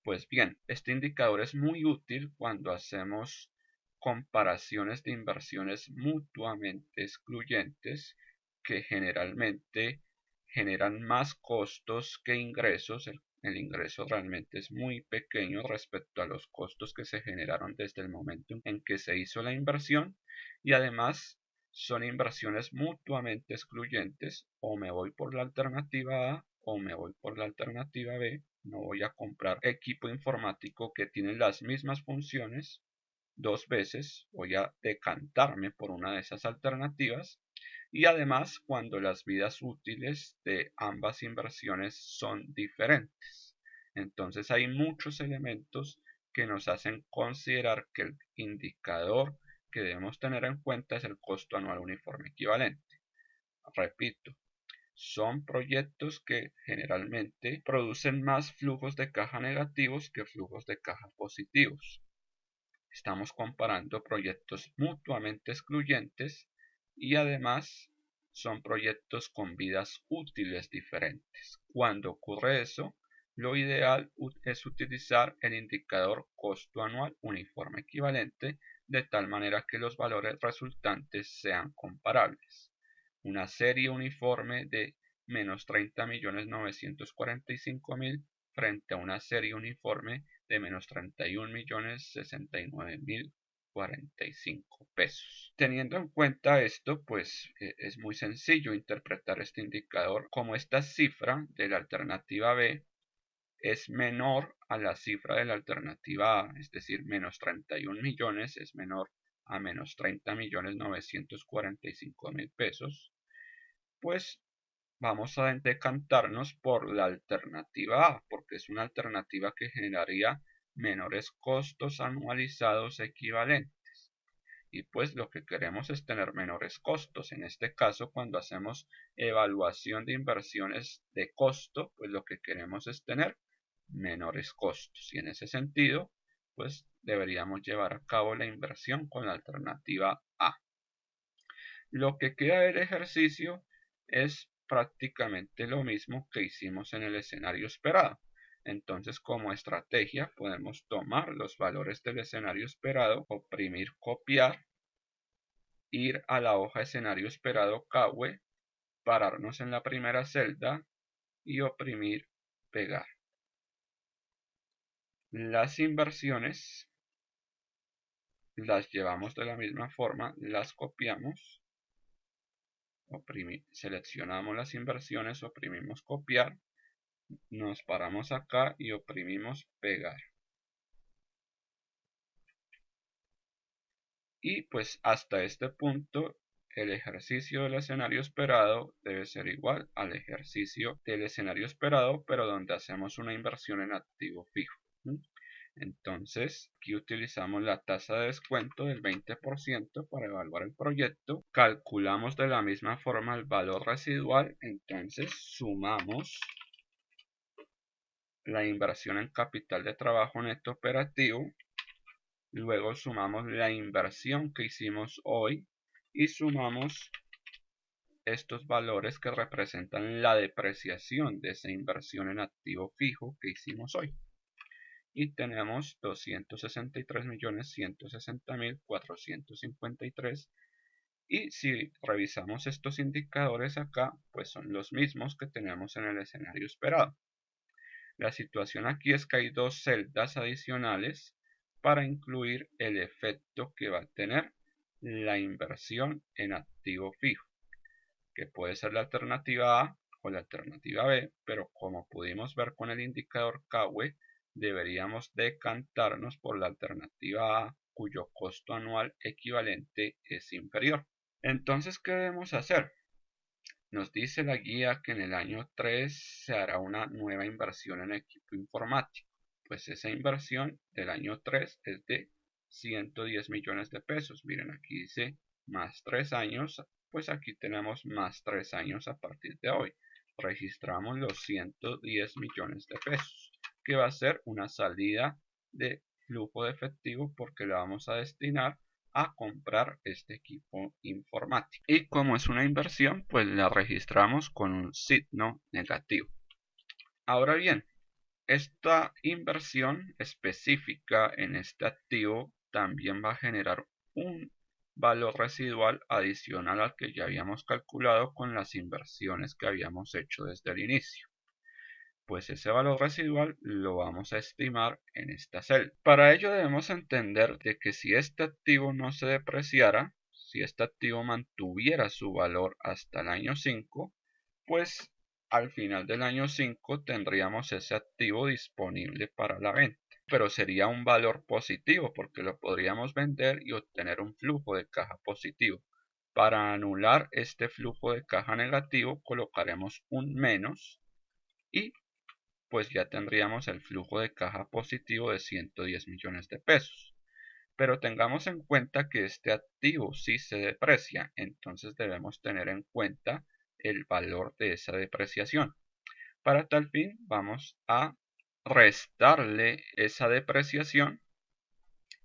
Pues bien, este indicador es muy útil cuando hacemos comparaciones de inversiones mutuamente excluyentes que generalmente generan más costos que ingresos. El ingreso realmente es muy pequeño respecto a los costos que se generaron desde el momento en que se hizo la inversión, y además son inversiones mutuamente excluyentes. O me voy por la alternativa A o me voy por la alternativa B. No voy a comprar equipo informático que tiene las mismas funciones dos veces, voy a decantarme por una de esas alternativas. Y además, cuando las vidas útiles de ambas inversiones son diferentes, Entonces hay muchos elementos que nos hacen considerar que el indicador que debemos tener en cuenta es el costo anual uniforme equivalente. Repito, son proyectos que generalmente producen más flujos de caja negativos que flujos de caja positivos. Estamos comparando proyectos mutuamente excluyentes y además son proyectos con vidas útiles diferentes. Cuando ocurre eso, lo ideal es utilizar el indicador costo anual uniforme equivalente de tal manera que los valores resultantes sean comparables. Una serie uniforme de menos 30.945.000 frente a una serie uniforme de menos 31.069.045 pesos. Teniendo en cuenta esto, pues es muy sencillo interpretar este indicador como esta cifra de la alternativa B es menor a la cifra de la alternativa A, es decir, menos 31 millones es menor a menos 30.945.000 pesos, pues vamos a decantarnos por la alternativa A, porque es una alternativa que generaría menores costos anualizados equivalentes. Y pues lo que queremos es tener menores costos. En este caso, cuando hacemos evaluación de inversiones de costo, pues lo que queremos es tener menores costos. Y en ese sentido, pues deberíamos llevar a cabo la inversión con la alternativa A. Lo que queda del ejercicio es prácticamente lo mismo que hicimos en el escenario esperado. Entonces, como estrategia, podemos tomar los valores del escenario esperado, oprimir copiar, ir a la hoja escenario esperado CAWE, pararnos en la primera celda y oprimir pegar. Las inversiones las llevamos de la misma forma, las copiamos, seleccionamos las inversiones, oprimimos copiar, nos paramos acá y oprimimos pegar. Y pues hasta este punto el ejercicio del escenario esperado debe ser igual al ejercicio del escenario esperado, pero donde hacemos una inversión en activo fijo. Entonces, aquí utilizamos la tasa de descuento del 20% para evaluar el proyecto. Calculamos de la misma forma el valor residual. Entonces, sumamos la inversión en capital de trabajo neto operativo. Luego sumamos la inversión que hicimos hoy y sumamos estos valores que representan la depreciación de esa inversión en activo fijo que hicimos hoy. Y tenemos 263.160.453 y si revisamos estos indicadores acá, pues son los mismos que tenemos en el escenario esperado. La situación aquí es que hay dos celdas adicionales para incluir el efecto que va a tener la inversión en activo fijo, que puede ser la alternativa A o la alternativa B, pero como pudimos ver con el indicador CAWE, deberíamos decantarnos por la alternativa A, cuyo costo anual equivalente es inferior. Entonces, ¿qué debemos hacer? Nos dice la guía que en el año 3 se hará una nueva inversión en equipo informático. Pues esa inversión del año 3 es de 110 millones de pesos. Miren, aquí dice más 3 años, pues aquí tenemos más 3 años a partir de hoy. Registramos los 110 millones de pesos, que va a ser una salida de flujo de efectivo porque la vamos a destinar a comprar este equipo informático. Y como es una inversión, pues la registramos con un signo negativo. Ahora bien, esta inversión específica en este activo también va a generar un valor residual adicional al que ya habíamos calculado con las inversiones que habíamos hecho desde el inicio. Pues ese valor residual lo vamos a estimar en esta celda. Para ello debemos entender de que si este activo no se depreciara, si este activo mantuviera su valor hasta el año 5, pues al final del año 5 tendríamos ese activo disponible para la venta. Pero sería un valor positivo porque lo podríamos vender y obtener un flujo de caja positivo. Para anular este flujo de caja negativo colocaremos un menos y pues ya tendríamos el flujo de caja positivo de 110 millones de pesos. Pero tengamos en cuenta que este activo sí se deprecia, entonces debemos tener en cuenta el valor de esa depreciación. Para tal fin vamos a restarle esa depreciación,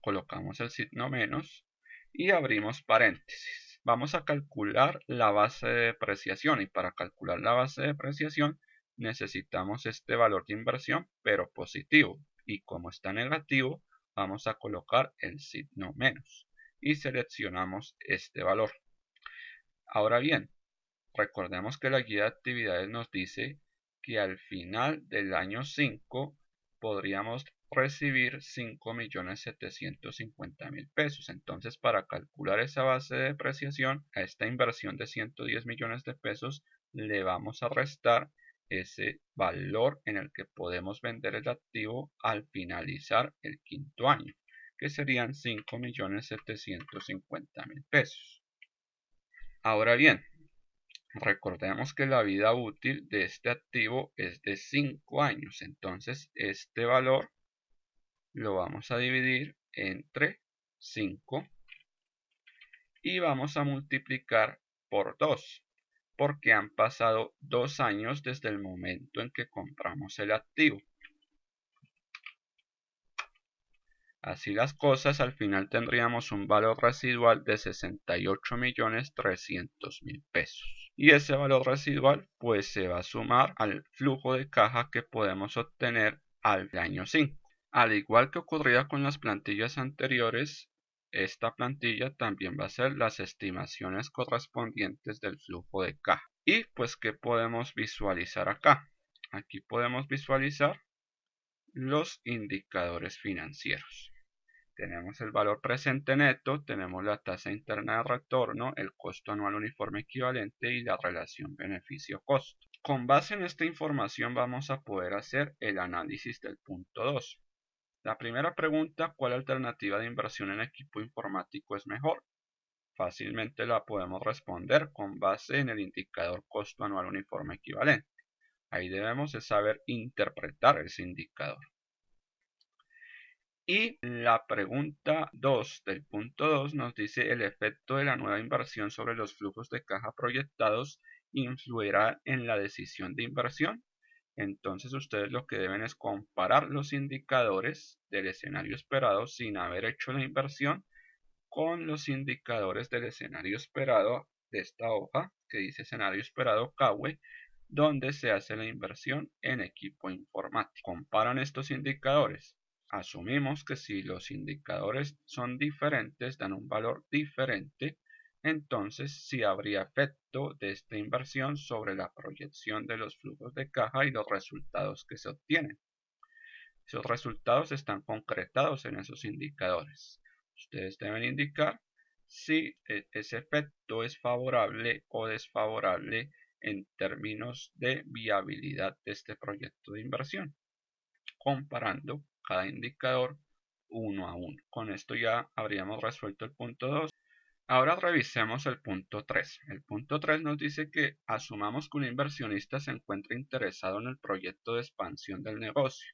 colocamos el signo menos y abrimos paréntesis. Vamos a calcular la base de depreciación y para calcular la base de depreciación necesitamos este valor de inversión pero positivo, y como está negativo vamos a colocar el signo menos y seleccionamos este valor. Ahora bien, recordemos que la guía de actividades nos dice que al final del año 5 podríamos recibir 5.750.000 pesos. Entonces, para calcular esa base de depreciación, a esta inversión de 110 millones de pesos, le vamos a restar ese valor en el que podemos vender el activo al finalizar el quinto año, que serían 5.750.000 pesos. Ahora bien, recordemos que la vida útil de este activo es de 5 años, entonces este valor lo vamos a dividir entre 5 y vamos a multiplicar por 2, porque han pasado 2 años desde el momento en que compramos el activo. Así las cosas, al final tendríamos un valor residual de 68.300.000 pesos. Y ese valor residual pues se va a sumar al flujo de caja que podemos obtener al año 5. Al igual que ocurría con las plantillas anteriores, esta plantilla también va a ser las estimaciones correspondientes del flujo de caja. Y pues, ¿qué podemos visualizar acá? Aquí podemos visualizar los indicadores financieros. Tenemos el valor presente neto, tenemos la tasa interna de retorno, el costo anual uniforme equivalente y la relación beneficio-costo. Con base en esta información vamos a poder hacer el análisis del punto 2. La primera pregunta, ¿cuál alternativa de inversión en equipo informático es mejor? Fácilmente la podemos responder con base en el indicador costo anual uniforme equivalente. Ahí debemos de saber interpretar ese indicador. Y la pregunta 2 del punto 2 nos dice: el efecto de la nueva inversión sobre los flujos de caja proyectados influirá en la decisión de inversión. Entonces ustedes lo que deben es comparar los indicadores del escenario esperado sin haber hecho la inversión con los indicadores del escenario esperado de esta hoja que dice escenario esperado CAWE, donde se hace la inversión en equipo informático. Comparan estos indicadores. Asumimos que si los indicadores son diferentes, dan un valor diferente, entonces sí habría efecto de esta inversión sobre la proyección de los flujos de caja y los resultados que se obtienen. Esos resultados están concretados en esos indicadores. Ustedes deben indicar si ese efecto es favorable o desfavorable en términos de viabilidad de este proyecto de inversión, comparando cada indicador uno a uno. Con esto ya habríamos resuelto el punto 2. Ahora revisemos el punto 3. El punto 3 nos dice que asumamos que un inversionista se encuentra interesado en el proyecto de expansión del negocio.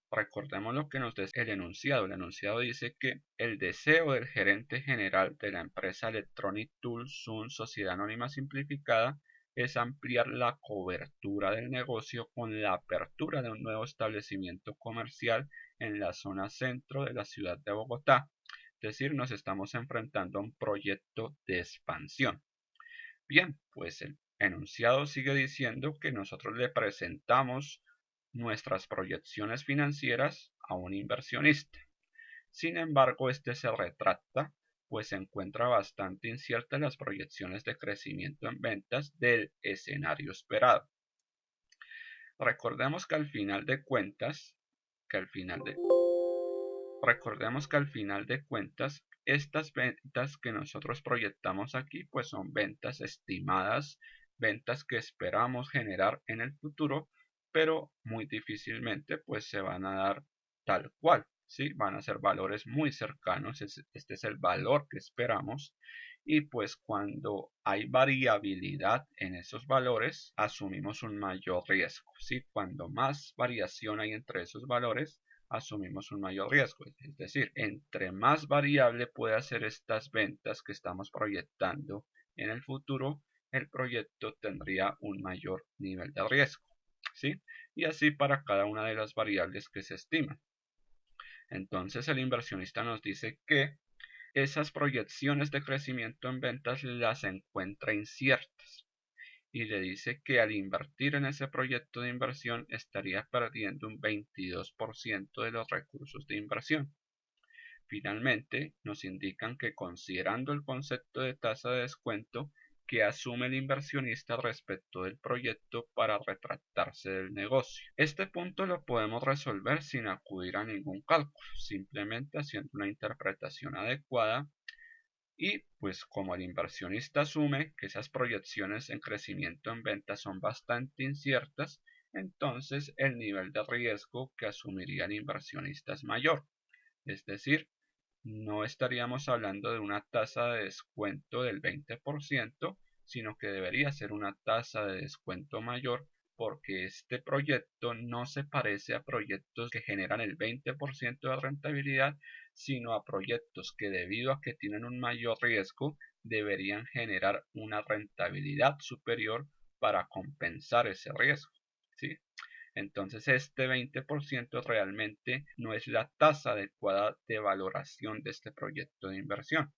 Recordemos lo que nos dice el enunciado. El enunciado dice que el deseo del gerente general de la empresa Electronic Tools Sun Sociedad Anónima Simplificada es ampliar la cobertura del negocio con la apertura de un nuevo establecimiento comercial en la zona centro de la ciudad de Bogotá. Es decir, nos estamos enfrentando a un proyecto de expansión. Bien, pues el enunciado sigue diciendo que nosotros le presentamos nuestras proyecciones financieras a un inversionista. Sin embargo, este se retracta, pues se encuentra bastante inciertas las proyecciones de crecimiento en ventas del escenario esperado. Recordemos que al final de cuentas, estas ventas que nosotros proyectamos aquí, pues son ventas estimadas, ventas que esperamos generar en el futuro, pero muy difícilmente pues se van a dar tal cual. ¿sí? Van a ser valores muy cercanos, este es el valor que esperamos. Y pues cuando hay variabilidad en esos valores, asumimos un mayor riesgo, ¿sí? Cuando más variación hay entre esos valores, asumimos un mayor riesgo. Es decir, entre más variable pueda ser estas ventas que estamos proyectando en el futuro, el proyecto tendría un mayor nivel de riesgo, ¿sí? Y así para cada una de las variables que se estiman. Entonces el inversionista nos dice que esas proyecciones de crecimiento en ventas las encuentra inciertas y le dice que al invertir en ese proyecto de inversión estaría perdiendo un 22% de los recursos de inversión. Finalmente, nos indican que considerando el concepto de tasa de descuento que asume el inversionista respecto del proyecto para retractarse del negocio. Este punto lo podemos resolver sin acudir a ningún cálculo, simplemente haciendo una interpretación adecuada y pues como el inversionista asume que esas proyecciones en crecimiento en ventas son bastante inciertas, entonces el nivel de riesgo que asumiría el inversionista es mayor. Es decir, no estaríamos hablando de una tasa de descuento del 20%, sino que debería ser una tasa de descuento mayor porque este proyecto no se parece a proyectos que generan el 20% de rentabilidad, sino a proyectos que debido a que tienen un mayor riesgo deberían generar una rentabilidad superior para compensar ese riesgo, ¿sí? Entonces este 20% realmente no es la tasa adecuada de valoración de este proyecto de inversión.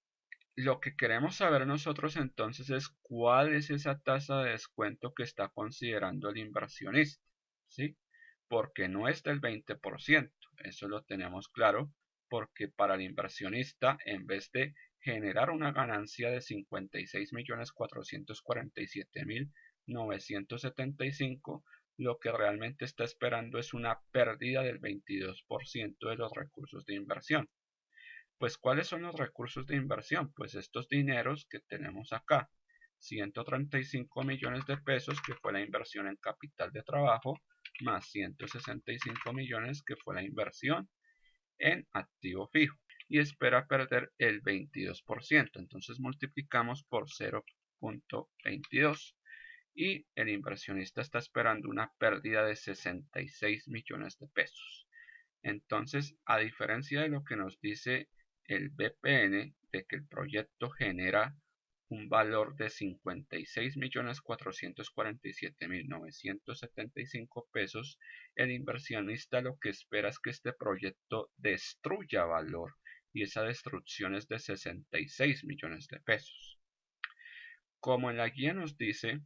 Lo que queremos saber nosotros entonces es cuál es esa tasa de descuento que está considerando el inversionista, ¿sí? Porque no es del 20%, eso lo tenemos claro, porque para el inversionista, en vez de generar una ganancia de 56.447.975, lo que realmente está esperando es una pérdida del 22% de los recursos de inversión. Pues, ¿cuáles son los recursos de inversión? Pues estos dineros que tenemos acá, 135 millones de pesos que fue la inversión en capital de trabajo, más 165 millones que fue la inversión en activo fijo y espera perder el 22%. Entonces multiplicamos por 0.22 y el inversionista está esperando una pérdida de 66 millones de pesos. Entonces, a diferencia de lo que nos dice el BPN, de que el proyecto genera un valor de 56.447.975 pesos, el inversionista lo que espera es que este proyecto destruya valor y esa destrucción es de 66 millones de pesos. Como en la guía nos dice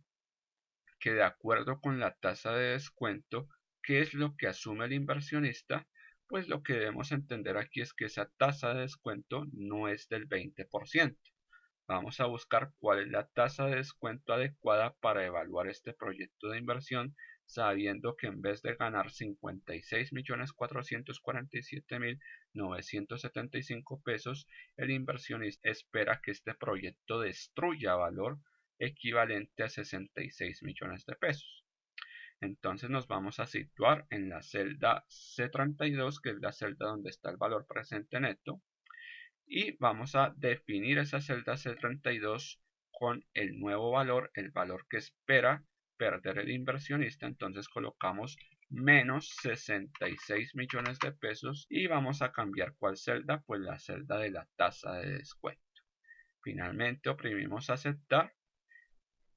que de acuerdo con la tasa de descuento, ¿qué es lo que asume el inversionista? Pues lo que debemos entender aquí es que esa tasa de descuento no es del 20%. Vamos a buscar cuál es la tasa de descuento adecuada para evaluar este proyecto de inversión, sabiendo que en vez de ganar 56.447.975 pesos, el inversionista espera que este proyecto destruya valor equivalente a 66 millones de pesos. Entonces nos vamos a situar en la celda C32, que es la celda donde está el valor presente neto, y vamos a definir esa celda C32 con el nuevo valor, el valor que espera perder el inversionista. Entonces colocamos menos 66 millones de pesos y vamos a cambiar cuál celda, pues la celda de la tasa de descuento. Finalmente oprimimos aceptar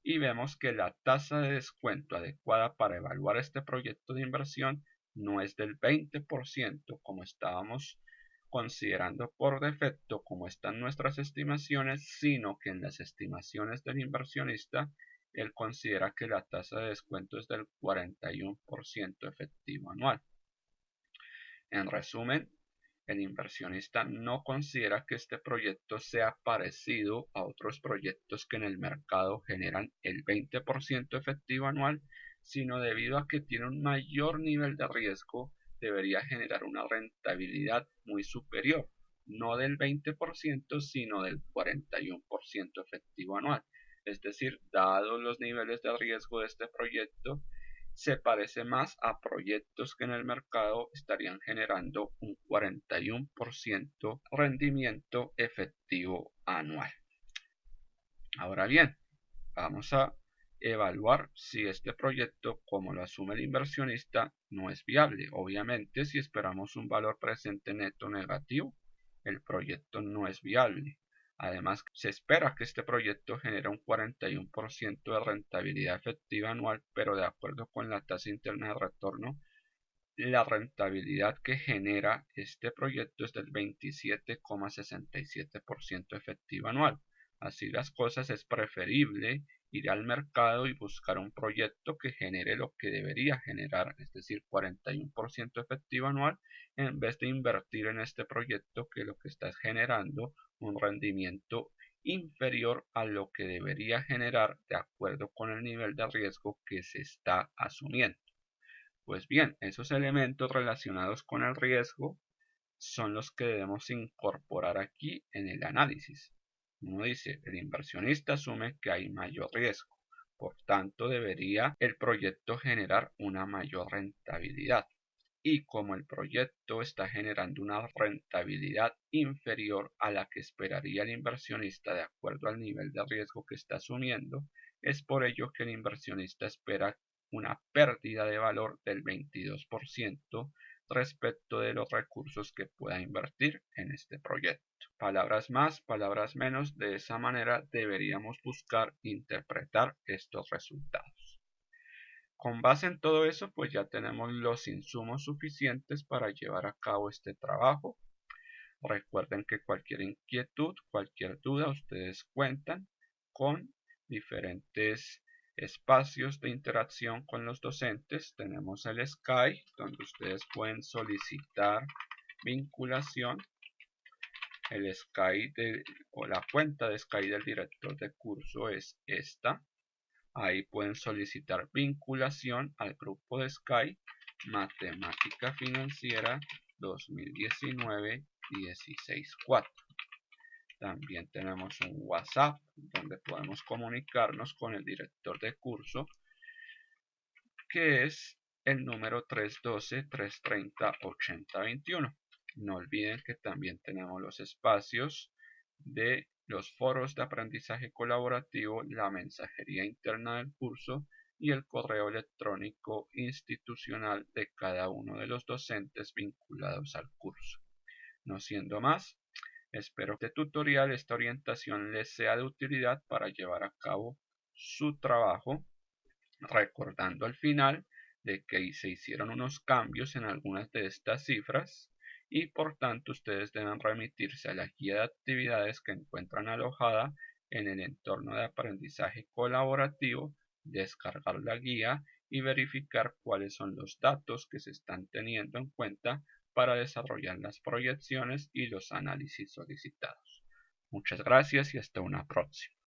y vemos que la tasa de descuento adecuada para evaluar este proyecto de inversión no es del 20% como estábamos considerando por defecto como están nuestras estimaciones, sino que en las estimaciones del inversionista él considera que la tasa de descuento es del 41% efectivo anual. En resumen, el inversionista no considera que este proyecto sea parecido a otros proyectos que en el mercado generan el 20% efectivo anual, sino debido a que tiene un mayor nivel de riesgo, debería generar una rentabilidad muy superior, no del 20%, sino del 41% efectivo anual. Es decir, dados los niveles de riesgo de este proyecto, se parece más a proyectos que en el mercado estarían generando un 41% rendimiento efectivo anual. Ahora bien, vamos a evaluar si este proyecto, como lo asume el inversionista, no es viable. Obviamente, si esperamos un valor presente neto negativo, el proyecto no es viable. Además, se espera que este proyecto genere un 41% de rentabilidad efectiva anual, pero de acuerdo con la tasa interna de retorno, la rentabilidad que genera este proyecto es del 27,67% efectiva anual. Así las cosas, es preferible ir al mercado y buscar un proyecto que genere lo que debería generar, es decir, 41% efectivo anual, en vez de invertir en este proyecto que lo que está generando un rendimiento inferior a lo que debería generar de acuerdo con el nivel de riesgo que se está asumiendo. Pues bien, esos elementos relacionados con el riesgo son los que debemos incorporar aquí en el análisis. Uno dice, el inversionista asume que hay mayor riesgo, por tanto debería el proyecto generar una mayor rentabilidad. Y como el proyecto está generando una rentabilidad inferior a la que esperaría el inversionista de acuerdo al nivel de riesgo que está asumiendo, es por ello que el inversionista espera una pérdida de valor del 22% respecto de los recursos que pueda invertir en este proyecto. Palabras más, palabras menos, de esa manera deberíamos buscar interpretar estos resultados. Con base en todo eso, pues ya tenemos los insumos suficientes para llevar a cabo este trabajo. Recuerden que cualquier inquietud, cualquier duda, ustedes cuentan con diferentes espacios de interacción con los docentes. Tenemos el Skype, donde ustedes pueden solicitar vinculación. El Skype o la cuenta de Skype del director de curso es esta. Ahí pueden solicitar vinculación al grupo de Skype Matemática Financiera 2019-16-4. También tenemos un WhatsApp donde podemos comunicarnos con el director de curso, que es el número 312-330-8021. No olviden que también tenemos los espacios de los foros de aprendizaje colaborativo, la mensajería interna del curso y el correo electrónico institucional de cada uno de los docentes vinculados al curso. No siendo más, espero que este tutorial, esta orientación les sea de utilidad para llevar a cabo su trabajo, recordando al final de que se hicieron unos cambios en algunas de estas cifras y por tanto ustedes deben remitirse a la guía de actividades que encuentran alojada en el entorno de aprendizaje colaborativo, descargar la guía y verificar cuáles son los datos que se están teniendo en cuenta para desarrollar las proyecciones y los análisis solicitados. Muchas gracias y hasta una próxima.